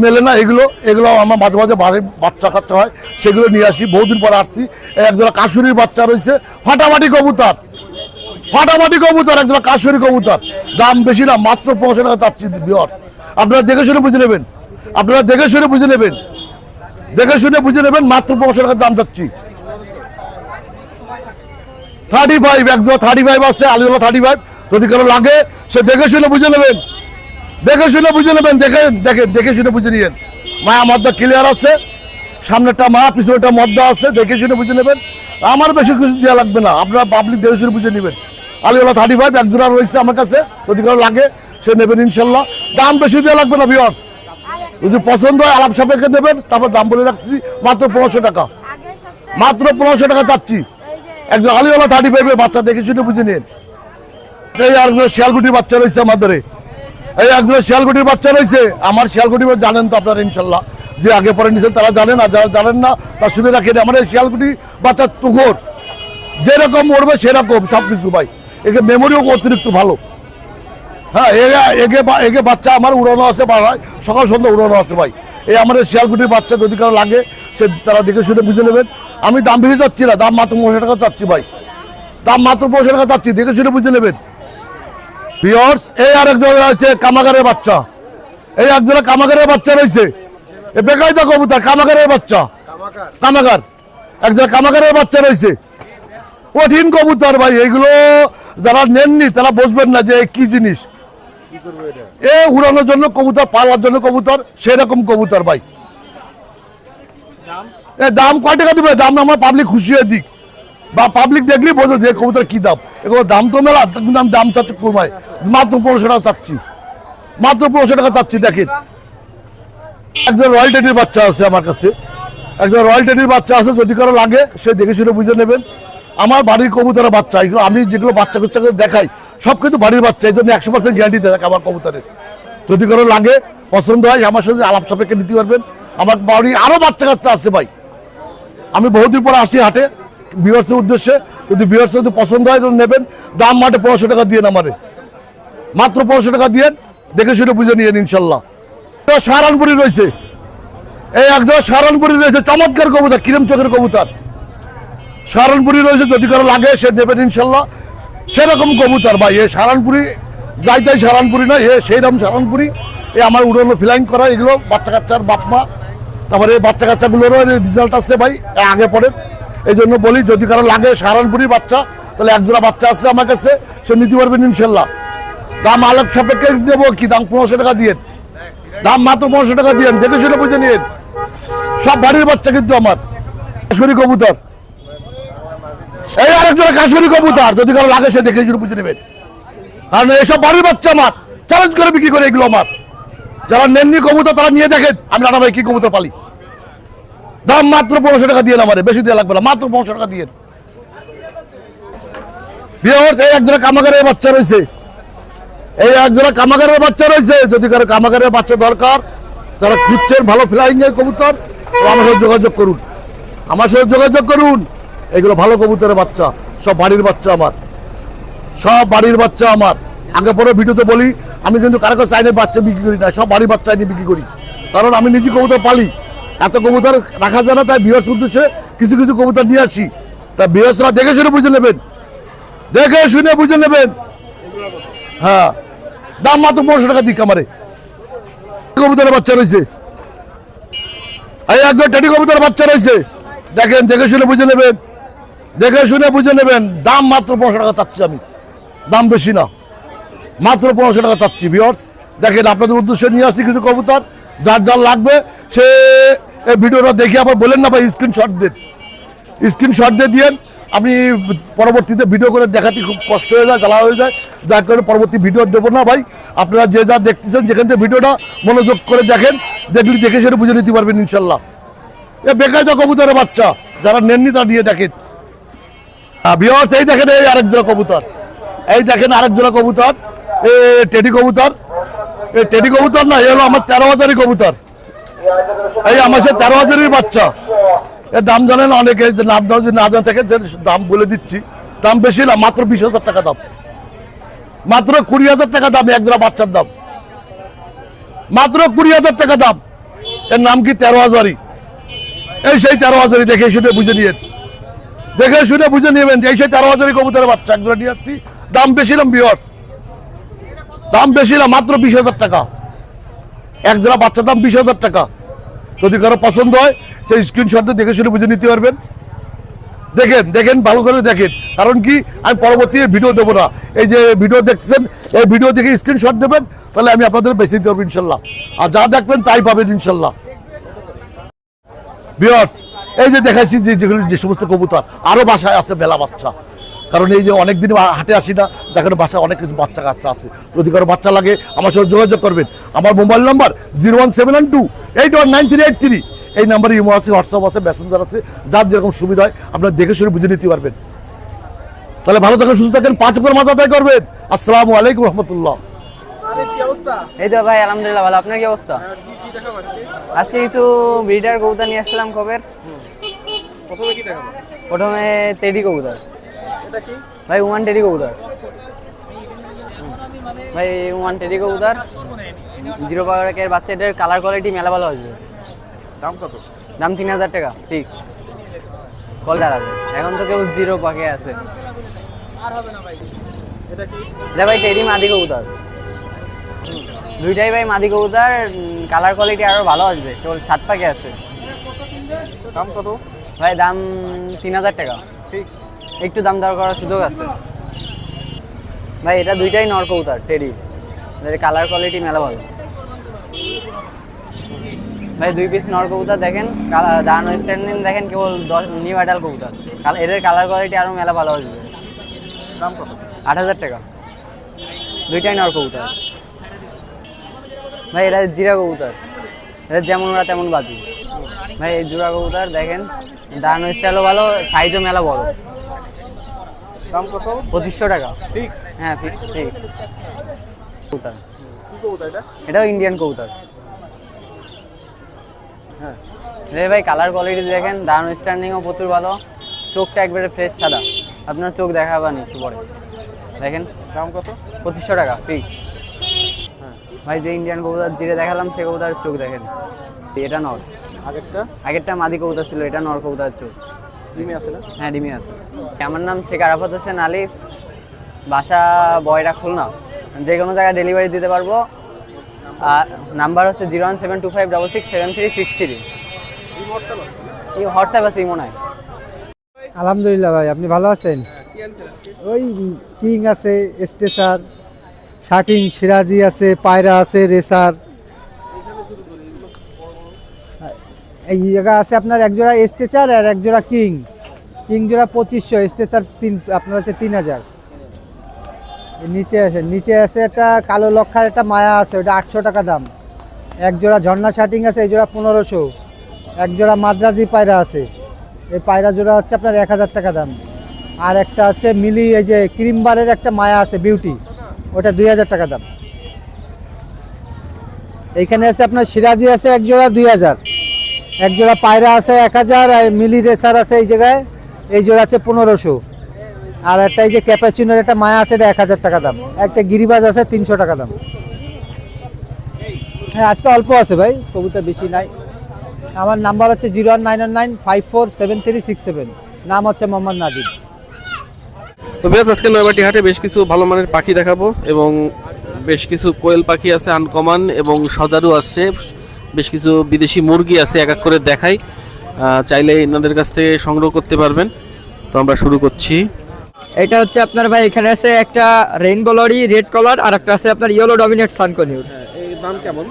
মেলে না এগুলো, এগুলো আমার মাঝে মাঝে বাচ্চা কাচ্চা হয়, সেগুলো নিয়ে আসি, বহুদিন পরে আসছি। এক জোড়া কাশুরির বাচ্চা রয়েছে, ফাটাফাটি কবুতর, ফাটাফাটি কবুতর, এক জোড়া কাশুরি কবুতর, দাম বেশি না, মাত্র 500 টাকা চাচ্ছি ভিউয়ার্স। আপনারা দেখে শুনে বুঝে নেবেন, আপনারা দেখে শুনে বুঝে নেবেন, দেখে শুনে বুঝে নেবেন, মাত্র 500 টাকার দাম চাচ্ছি। 35, এক জোড়া 35 আছে, আলিওয়ালা 35, যদি কারো লাগে সে দেখে শুনে বুঝে নেবেন, দেখে শুনে বুঝে নেবেন, দেখেন দেখেন দেখে শুনে বুঝে নিয়েন। মায়া মদ্দা ক্লিয়ার আছে, সামনেটা মা, পিছনেটা মদ্দা আছে, দেখে শুনে বুঝে নেবেন। আমার বেশি কিছু দেওয়া লাগবে না, আপনারা পাবলিক দেখে শুনে বুঝে নেবেন। আলিওয়ালা 35 এক জোড়া রয়েছে আমার কাছে, যদি কারো লাগে সে নেবেন ইনশাল্লাহ। দাম বেশি দেওয়া লাগবে না ভিউয়ার্স, যদি পছন্দ হয় আলাপ সাপেক্ষে দেবেন, তারপর দাম বলে রাখছি মাত্র 500 টাকা, মাত্র 500 টাকা চাচ্ছি। একজন আলিওয়ালা 35 বাচ্চা দেখে শুনে বুঝে নিন। এই একজন শিয়ালকুটির বাচ্চা রয়েছে আমাদের, এই একজন শিয়ালকুটির বাচ্চা রয়েছে আমার। শিয়ালকুটি জানেন তো আপনারা ইনশাল্লাহ, যে আগে পরে নিয়েছেন তারা জানেন, আর যারা জানেন না তা শুনে রাখেন। আমার এই শিয়ালকুটি বাচ্চা তুঘর, যেরকম মরবে সেরকম সবকিছু ভাই, একে মেমোরিও অতিরিক্ত ভালো। হ্যাঁ, এগে বাচ্চা আমার উড়ানো আছে, সকাল সন্ধ্যা উড়ানো আছে ভাই। এই আমাদের শিয়ালকুটির বাচ্চা যদি কারো লাগে সে তারা দেখে শুনে বুঝে নেবেন। আমি দাম বেশি চাচ্ছি না, দাম মাত্র 500 টাকা চাচ্ছি ভাই, দাম মাত্র 500 টাকা চাচ্ছি, দেখে শুনে বুঝে নেবেন ভিউয়ার্স। এই আরেকজন আছে কামাগারের বাচ্চা, এই একজনের কামাগারের বাচ্চা রয়েছে, এ বেকায়দা কবুতর, কামাগারের বাচ্চা, কামাগার, একজন কামাগারের বাচ্চা রয়েছে, কঠিন কবুতর ভাই। এইগুলো যারা নেননি তারা বুঝবেন না যে কি জিনিস, এ উড়ানোর জন্য কবুতর, পালার জন্য কবুতর, সেরকম কবুতর ভাই। এ দাম কয় টাকা দিবে, দাম আমার পাবলিক খুশি হয়ে দিক, বা পাবলিক দেখলেই বোঝো যে কবুতর কি দাম। এগুলো দাম তো মেলা, কিন্তু আমি দাম চাচ্ছি কমায়, মাত্র 500 টাকা চাচ্ছি, মাত্র 500 টাকা চাচ্ছি। দেখেন একজন রয়্যাল টেডির বাচ্চা আছে আমার কাছে, একজন রয়্যাল টেডির বাচ্চা আছে, যদি কারো লাগে সে দেখে শুনে বুঝে নেবেন। আমার বাড়ির কবুতরের বাচ্চা, এগুলো আমি যেগুলো বাচ্চা কাচ্চাকে দেখাই সব কিন্তু বাড়ির বাচ্চা, এই জন্য 100% গ্যারান্টি দেয় আমার কবুতরের। যদি কারো লাগে পছন্দ হয় আমার সাথে আলাপ সাপেক্ষে নিতে পারবেন। আমার বাড়ি আরও বাচ্চা কাচ্চা আছে ভাই, আমি বহুদিন পরে আসি হাটে ভিউয়ার্সের উদ্দেশ্যে, যদি ভিউয়ার্স যদি পছন্দ হয় নেবেন। দাম মাত্র 500 টাকা দিয়ে আমারে, মাত্র 500 টাকা দিয়ে দেখে শুনে বুঝে নিয়েন ইনশাল্লাহ। সাহারানপুরি রয়েছে, এই একদম সাহারানপুরি রয়েছে, চমৎকার কবুতর, কিরম চোখের কবুতর, সাহারানপুরি রয়েছে, যদি কারো লাগে সে নেবেন ইনশাল্লাহ। সেরকম কবুতর ভাই, এ সাহারানপুরি যাই তাই সাহারানপুরি না, এ সেইরকম সাহারানপুরি। এ আমার উড়ানো ফ্লাইং করা, এগুলো বাচ্চা কাচ্চার বাপমা, তারপরে এই বাচ্চা কাচ্চাগুলোরও রেজাল্ট আসছে ভাই আগে পরে। এই জন্য বলি যদি কারো লাগে সাহারানপুরি বাচ্চা, তাহলে এক জোড়া বাচ্চা আছে আমার কাছে, সে নিতে পারবেন ইনশাল্লাহ। দাম আলোক সাপেক্ষে দেবো কি, দাম 500 টাকা দিয়ে, দাম মাত্র 500 টাকা দিয়ে, দেখে শুনে বুঝে নিন। সব বাড়ির বাচ্চা কিন্তু আমার কাশুরি কবুতর, এই আরেকজনের কাশুরি কবুতর, যদি কারো লাগে সে দেখে শুনে বুঝে নেবেন। কারণ এইসব বাড়ির বাচ্চা আমার চ্যালেঞ্জ করে বিক্রি করে, এগুলো আমার। যারা নেননি কবুতর তারা নিয়ে দেখেন আমি রানা ভাই কি কবুতর পালি। দাম মাত্র 500 টাকা দিয়ে আমারে, বেশি দেওয়া লাগবে না, মাত্র 500 টাকা দিয়ে। ভিউয়ার্স এই একজনের কামাগারের বাচ্চা রয়েছে, এই একজনের কামাগারের বাচ্চা রয়েছে, যদি কারো কামাগারের বাচ্চা দরকার, যারা খুঁজছেন ভালো ফ্লাইং এর কবুতর, আমার সাথে যোগাযোগ করুন, আমার সাথে যোগাযোগ করুন। এগুলো ভালো কবুতরের বাচ্চা, সব বাড়ির বাচ্চা আমার, সব বাড়ির বাচ্চা আমার। আগে পরে ভিডিওতে বলি আমি কিন্তু কারো কাছে চাইনে বাচ্চা বিক্রি করি না, সব বাড়ির বাচ্চা এনে বিক্রি করি। কারণ আমি নিজে কবুতর পালি, এত কবুতর রাখা যায় না, তাই ভিউয়ার্স উদ্দেশ্যে কিছু কিছু কবুতর নিয়ে আসি। তা ভিউয়ার্সরা দেখে শুনে বুঝে নেবেন, দেখে শুনে বুঝে নেবেন। হ্যাঁ, দাম মাত্র 500 টাকা দিক আমারে। কবুতরের বাচ্চা রয়েছে, এই একদম টেডি কবুতরের বাচ্চা রয়েছে, দেখেন দেখে শুনে বুঝে নেবেন, দেখে শুনে বুঝে নেবেন। দাম মাত্র 500 টাকা চাচ্ছি আমি, দাম বেশি না, মাত্র 500 টাকা চাচ্ছি। ভিউয়ার্স দেখেন, আপনাদের উদ্দেশ্যে নিয়ে আসি কিছু কবুতর, যার যার লাগবে সে এই ভিডিওটা দেখে আবার বলেন না ভাই স্ক্রিনশট দেন, স্ক্রিনশট দিয়ে দিয়েন। আমি পরবর্তীতে ভিডিও করে দেখাতে খুব কষ্ট হয়ে যায়, জ্বালা হয়ে যায়, যার কারণে পরবর্তী ভিডিও দেবো না ভাই। আপনারা যে যা দেখতেছেন যেখান থেকে ভিডিওটা মনোযোগ করে দেখেন, দেখলে দেখে সেটা বুঝে নিতে পারবেন ইনশাল্লাহ। এ বেকায়দা কবুতরের বাচ্চা, যারা নেননি তারা নিয়ে দেখেন। ভিউয়ার্স এই দেখেন, এই আরেক জোড়া কবুতর, এই দেখেন আরেক জোড়া কবুতর, এ টেডি কবুতর। এই টেডি কবুতর না, এ হলো আমার 13,000 কবুতর, এই আমার সে 13,000 বাচ্চা। এর দাম জানেন অনেকে, নাম না জানা থেকে দাম বলে দিচ্ছি, দাম বেশি না, মাত্র 20,000 টাকা দাম, মাত্র 20,000 টাকা দাম এক জোড়া বাচ্চার দাম, মাত্র 20,000 টাকা দাম। এর নাম কি 13,000, এই সেই 13,000 দেখে শুনে বুঝে নিয়ে, দেখে শুনে বুঝে নেবেন। এই সেই 13,000 কবুতরের বাচ্চা এক জোড়া নিয়ে আসছি, দাম বেশি না ভিউয়ার্স, দাম বেশি না, মাত্র 20,000 টাকা এক জোড়া বাচ্চার দাম, 20,000 টাকা। যদি কারো পছন্দ হয় সেই স্ক্রিনশট দিয়ে দেখে শুনে বুঝে নিতে পারবেন। দেখেন দেখেন ভালো করে দেখেন, কারণ কি আমি পরবর্তী ভিডিও দেবো না। এই যে ভিডিও দেখছেন, এই ভিডিও দেখে স্ক্রিনশট দেবেন, তাহলে আমি আপনাদের বেশি দিতে পারবো ইনশাল্লাহ, আর যা দেখবেন তাই পাবেন ইনশাল্লাহ। ভিউয়ার্স এই যে দেখাচ্ছি যেগুলো যে সমস্ত কবুতর আরো বাসায় আছে মেলা বাচ্চা, কারণ এই যে অনেকদিন হাটে আসি না, যেখানে বাসায় অনেক কিছু বাচ্চা কাচ্চা আছে। যদি কারো বাচ্চা লাগে আমার সাথে যোগাযোগ করবেন। আমার মোবাইল নাম্বার 01712819383, এই নাম্বারে ইমো আছে, হোয়াটসঅ্যাপ আছে, মেসেঞ্জার আছে, যার যেরকম সুবিধা হয় আপনারা দেখে শুনে বুঝে নিতে পারবেন। তাহলে ভালো থাকেন, সুস্থ থাকেন, 5 ওয়াক্ত নামাজ আদায় করবেন। আসসালামু আলাইকুম রহমতুল্লাহ। এই তো ভাই আলহামদুলিল্লাহ ভালো। আপনার কি অবস্থা? আজকে কিছু ব্রিডার কবুতর নিয়ে আসলাম খবর। প্রথমে টেডি কবুতর ভাই, ওমান টেডি কবুতর ভাই, ওমান টেডি কবুতর 0 পাকের বাচ্চা। এটার কালার কোয়ালিটি মেলা ভালো আসবে। দাম কত? দাম 3,000 টাকা ফিক্স। কল দাঁড়াবে, এখন তো কেউ 0 পাকে আছে। এটা ভাই টেডি মাদি কবুতর, দুইটাই ভাই মাদি কবুতর, কালার কোয়ালিটি আরো ভালো আসবে, কেবল 7 পাকে আছে। দাম কত ভাই? দাম 3,000 টাকা, একটু দাম দর করার সুযোগ আছে ভাই। এটা দুইটাই নর কবুতর টেডি, কালার কোয়ালিটি মেলা ভালো ভাই। 2 পিস নর কবুতর দেখেন, দাঁড়ানো স্ট্যান্ডিং দেখেন, কেবল নিউ অ্যাডাল কবুতর। এদের কালার কোয়ালিটি আরো মেলা ভালো আসবে। দাম কত? 8,000 টাকা, দুইটাই নর কবুতর ভাই। এটা জিরা কবুতর, এটা যেমন ওরা তেমন বাজি ভাই। এই জোড়া কবুতর দেখেন, দাঁড়ানো স্টাইলও ভালো, সাইজও মেলা বড়। দাম কত? 2500 টাকা ফিক্স? হ্যাঁ ফিক্স কবুতর। কি কবুতর এটা? এটাও ইন্ডিয়ান কবুতর। হ্যাঁ রে ভাই, কালার কোয়ালিটি দেখেন, দাঁড়ানো স্ট্যান্ডিংও প্রচুর ভালো, চোখটা একবারে ফ্রেশ সাদা। আপনার চোখ দেখাবেন একটু পরে দেখেন। দাম কত? 2500 টাকা ফিক্স। হ্যাঁ ভাই যে ইন্ডিয়ান কবুতর জিরে দেখালাম, সে কবুতরের চোখ দেখেন, এটা নর। আগেরটা মাদি কবুতর ছিল, এটা নর কবুতরের চোখ। ডিমে আছে না? হ্যাঁ ডিমে আছে। আমার নাম শেখ আরাফাত হোসেন আলিফ, বাসা বয়রা খুলনা, যে কোনো জায়গায় ডেলিভারি দিতে পারবো। আর নাম্বার হচ্ছে 01725667363। এই হোয়াটসঅ্যাপ আছে, মনে হয়। আলহামদুলিল্লাহ ভাই, আপনি ভালো আছেন? ওই কিং আছে, স্টেসার, শাকিং, সিরাজি আছে, পায়রা আছে, রেসার। এই জায়গা আছে আপনার এক জোড়া স্টেসার আর এক জোড়া কিং। কিং জোড়া 2500, স্টেসার আপনার হচ্ছে 3,000। নিচে আছে, নিচে আছে একটা কালো লক্ষার একটা মায়া আছে, ওটা 800 টাকা দাম। এক জোড়া ঝর্ণা শাটিং আছে, এই জোড়া 1500। এক জোড়া মাদ্রাজি পায়রা আছে, এই পায়রা জোড়া হচ্ছে আপনার 1000 টাকা দাম। আর একটা হচ্ছে মিলি, এই যে ক্রিমবারের একটা মায়া আছে বিউটি, ওটা 2000 টাকা দাম। এইখানে আছে আপনার সিরাজি আছে এক জোড়া 2000, এক জোড়া পায়রা আছে 1000, আর মিলি রেসার আছে এই জায়গায়, এই জোড়া আছে 1500। আর একটা এই যে ক্যাপাচিনোর একটা মায়া আছে, এটা 1000 টাকা দাম। একটা গিরিবাজ আছে 300 টাকা দাম। হ্যাঁ আজকে অল্প আছে ভাই, কবুতর বেশি নাই। আমার নাম্বার হচ্ছে 01995473667, নাম হচ্ছে মোহাম্মদ নাদিম। তো বেশ আজকে নয়বাটি হাটে বেশ কিছু ভালো মানের পাখি দেখাবো এবং বেশ কিছু কোয়েল পাখি আছে আনকমন এবং সজারু আছে, বেশ কিছু বিদেশি মুরগি আছে, এক এক করে দেখাই, চাইলে এনাদের কাছ থেকে সংগ্রহ করতে পারবেন। তো আমরা শুরু করছি। এটা হচ্ছে আপনার ভাই এখানে আছে একটা রেইনবো লরি রেড কালার, আর একটা আছে আপনার ইয়েলো ডমিনেট সানকনিউর। এর দাম কেমন?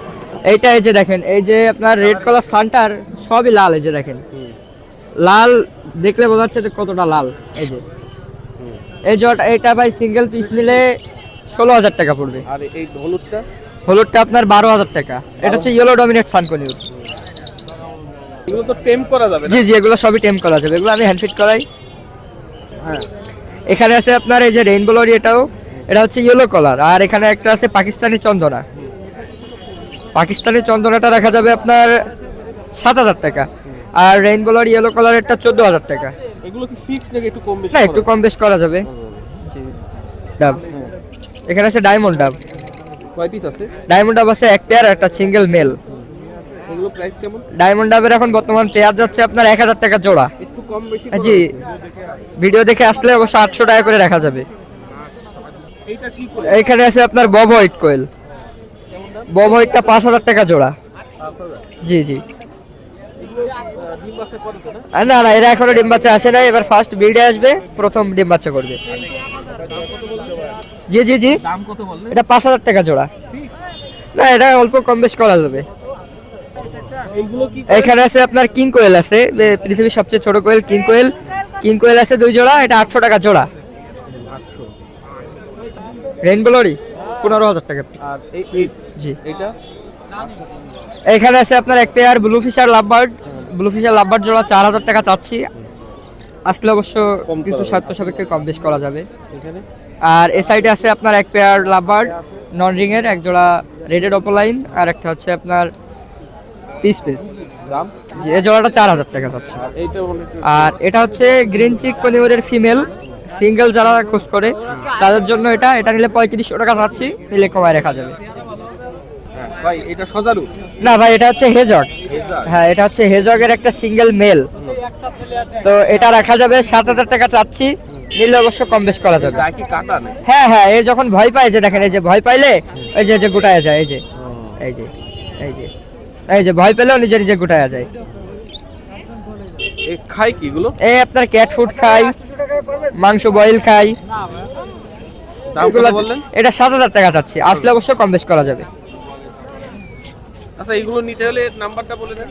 এইটা এই যে দেখেন, এই যে আপনার রেড কালার সানটার সবই লাল, এই যে দেখেন লাল, দেখলে বোঝা যাচ্ছে যে কতটা লাল। এই যে এই জোড়াটা, এটা ভাই সিঙ্গেল পিস নিলে 16,000 টাকা পড়বে। আর এই হলুদটা? হলুদটা আপনার 12,000 টাকা। এটা হচ্ছে ইয়েলো ডমিনেট সানকনিউর। এগুলো তো টেম করা যাবে না? জি জি, এগুলো সবই টেম করা যাবে, এগুলো আমি হ্যান্ড ফিট করাই। হ্যাঁ, এখানে আছে আপনার এই যে রেইনবো লরি, এটা হচ্ছে ইয়েলো কালার, আর এখানে একটা আছে পাকিস্তানি চন্দনা। পাকিস্তানি চন্দনাটা রাখা যাবে আপনার 7,000 টাকা, আর রেইনবো লরি ইয়েলো কালারেরটা 14,000 টাকা। এগুলো কি ফিক্স নাকি একটু কম বেশি? না, একটু কম বেশ করা যাবে। জি, ডাব এখানে আছে ডায়মন্ড ডাব। কয় পিস আছে? ডায়মন্ড ডাব আছে এক পেয়ার, একটা সিঙ্গেল মেল। এগুলো প্রাইস কেমন? ডায়মন্ড ডাবের এখন বর্তমান পেয়ার যাচ্ছে আপনার 1,000 টাকা জোড়া। একটু কম বেশি? জি, ভিডিও দেখে আসলে অবশ্য 800 টাকা করে রাখা যাবে। এইটা কি করে? এখানে আছে আপনার বব হোয়াইট কোয়েল। বব হোয়াইটটা 5,000 টাকা জোড়া। জি জি। ডিম বাচ্চা করে তো না? না না, এরা এখনো ডিম বাচ্চা আসে না, এবার ফার্স্ট ব্রিডে আসবে, প্রথম ডিম বাচ্চা করবে। জি জি জি। দাম কত বললেন? এটা 5,000 টাকা জোড়া। না, এটা অল্প কম বেশ করা যাবে। এইগুলো কি? এখানে আছে আপনার কিং কোয়েল আছে, পৃথিবীর সবচেয়ে ছোট কোয়েল কিং কোয়েল। কিং কোয়েল আছে 2 জোড়া, এটা 800 টাকা জোড়া। রেইনবো লরি 15,000 টাকা পিস। আর এই জি। এটা এখানে আছে আপনার এক pair blue fisher lovebird. Blue fisher lovebird জোড়া 4,000 টাকা চাচ্ছি, আসলে অবশ্য কিছু স্বার্থ সাপেক্ষে কম বেশ করা যাবে। এখানে আর এই সাইডে আছে আপনার এক পেয়ার লাভবার্ড নন রিং এর, এক জোড়া রেডেড অপোলাইন, আর একটা হচ্ছে আপনার পিস পিস। দাম? জি, এই জোড়াটা 4,000 টাকা চাচ্ছি। আর এইটা বলে আর এটা হচ্ছে গ্রিন চিক পনিউরের ফিমেল, সিঙ্গেল যারা খোঁজ করে তাদের জন্য এটা নিলে 3500 টাকা চাচ্ছি, নিলে কমায় রাখা যাবে। ভাই এটা সজারু? না ভাই, এটা হচ্ছে হেজক। হ্যাঁ, এটা হচ্ছে হেজকের একটা সিঙ্গেল মেল, তো এটা রাখা যাবে 7,000 টাকা চাচ্ছি, নিলে অবশ্য কম বেশ করা যাবে। গায়ে কি কাটা নেই? হ্যাঁ হ্যাঁ, এই যখন ভয় পায়, যে দেখেন এই যে ভয় পাইলে এই যে গুটায়া যায়, এই যে এই যে এই যে এই যে ভয় পেলেও নিজে নিজে গুটায়া যায়। এ খাই কি এগুলো? এই আপনার ক্যাট ফুড খাই, মাংস বয়েল খাই। দাম কত বললেন? এটা 7,000 টাকা চাচ্ছি, আসলে অবশ্য কম বেশ করা যাবে। আচ্ছা, এগুলো নিতে হলে নাম্বারটা বলে দেন।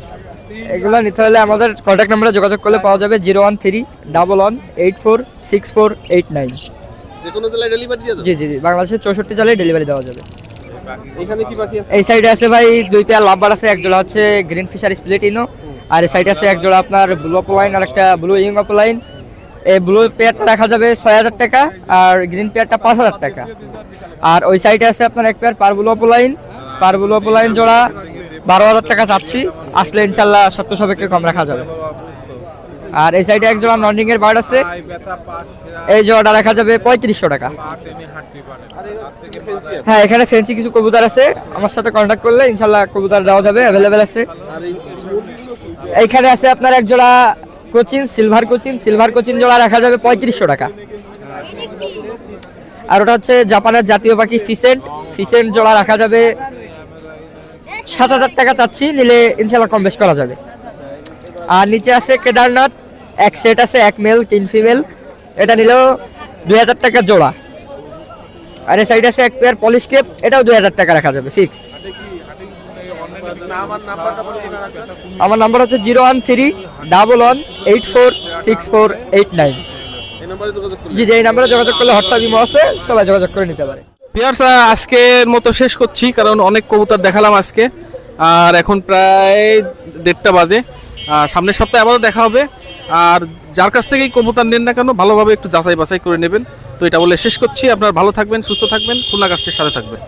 এগুলো নিতে হলে আমাদের কন্ট্যাক্ট নাম্বারে যোগাযোগ করলে পাওয়া যাবে 01311846489। যে কোনো জেলায় ডেলিভারি দিয়ে দাও? জি জি জি, বাংলাদেশের 64 জেলায় ডেলিভারি দেওয়া যাবে। এখানে কি বাকি আছে? এই সাইডে আছে ভাই 2 পেয়ার লাভবার আছে, এক জোড়া হচ্ছে গ্রিন ফিশার স্প্লিটিনো, আর এই সাইডে আছে এক জোড়া আপনার ব্লু অপোলাইন আর একটা ব্লু ইং অপোলাইন। এই ব্লু পেয়ারটা রাখা যাবে 6,000 টাকা, আর গ্রিন পেয়ারটা 5,000 টাকা। আর ওই সাইডে আছে আপনার এক পেয়ার পারবুলো অপোলাইন। পারবুলো অপোলাইন জোড়া 12,000 টাকা চাচ্ছি, আসলে ইনশাল্লাহ সত্য সাপেক্ষে কম রাখা যাবে। আর এই সাইডে এক জোড়া নন্ডিং এর বার্ড আছে, এই জোড়াটা রাখা যাবে 3500 টাকা। হ্যাঁ, এখানে ফেন্সি কিছু কবুতর আছে, আমার সাথে কন্ট্যাক্ট করলে ইনশাল্লাহ কবুতর দেওয়া যাবে, অ্যাভেলেবেল আছে। এইখানে আছে আপনার এক জোড়া কোচিন, সিলভার কোচিন জোড়া রাখা যাবে 3500 টাকা। আর ওটা হচ্ছে জাপানের জাতীয় পাখি ফিসেন্ট জোড়া রাখা যাবে 7,000 টাকা চাচ্ছি, নিলে ইনশাল্লাহ কম বেশ করা যাবে। আর নিচে আছে কেদারনাথ, এক সেট আছে, এক মেল 3 ফিমেল, এটা নিলেও 2,000 টাকা জোড়া। আর এই সাইড আছে এক পেয়ার পলিশ কেপ, এটাও 2,000 টাকা রাখা যাবে ফিক্সড। আমার নাম্বার হচ্ছে 01311846489। জি জি, এই নাম্বারে যোগাযোগ করলে হোয়াটসঅ্যাপ ইমো আছে, সবাই যোগাযোগ করে নিতে পারে। পিয়ার্স, আজকের মতো শেষ করছি, কারণ অনেক কবুতর দেখালাম আজকে, আর এখন প্রায় 1:30 বাজে। সামনের সপ্তাহে আবারও দেখা হবে, আর যার কাছ থেকেই কবুতর নেন না কেন ভালোভাবে একটু যাচাই বাছাই করে নেবেন। তো এটা বলে শেষ করছি, আপনারা ভালো থাকবেন, সুস্থ থাকবেন, খুলনা কাস্টের সাথে থাকবেন।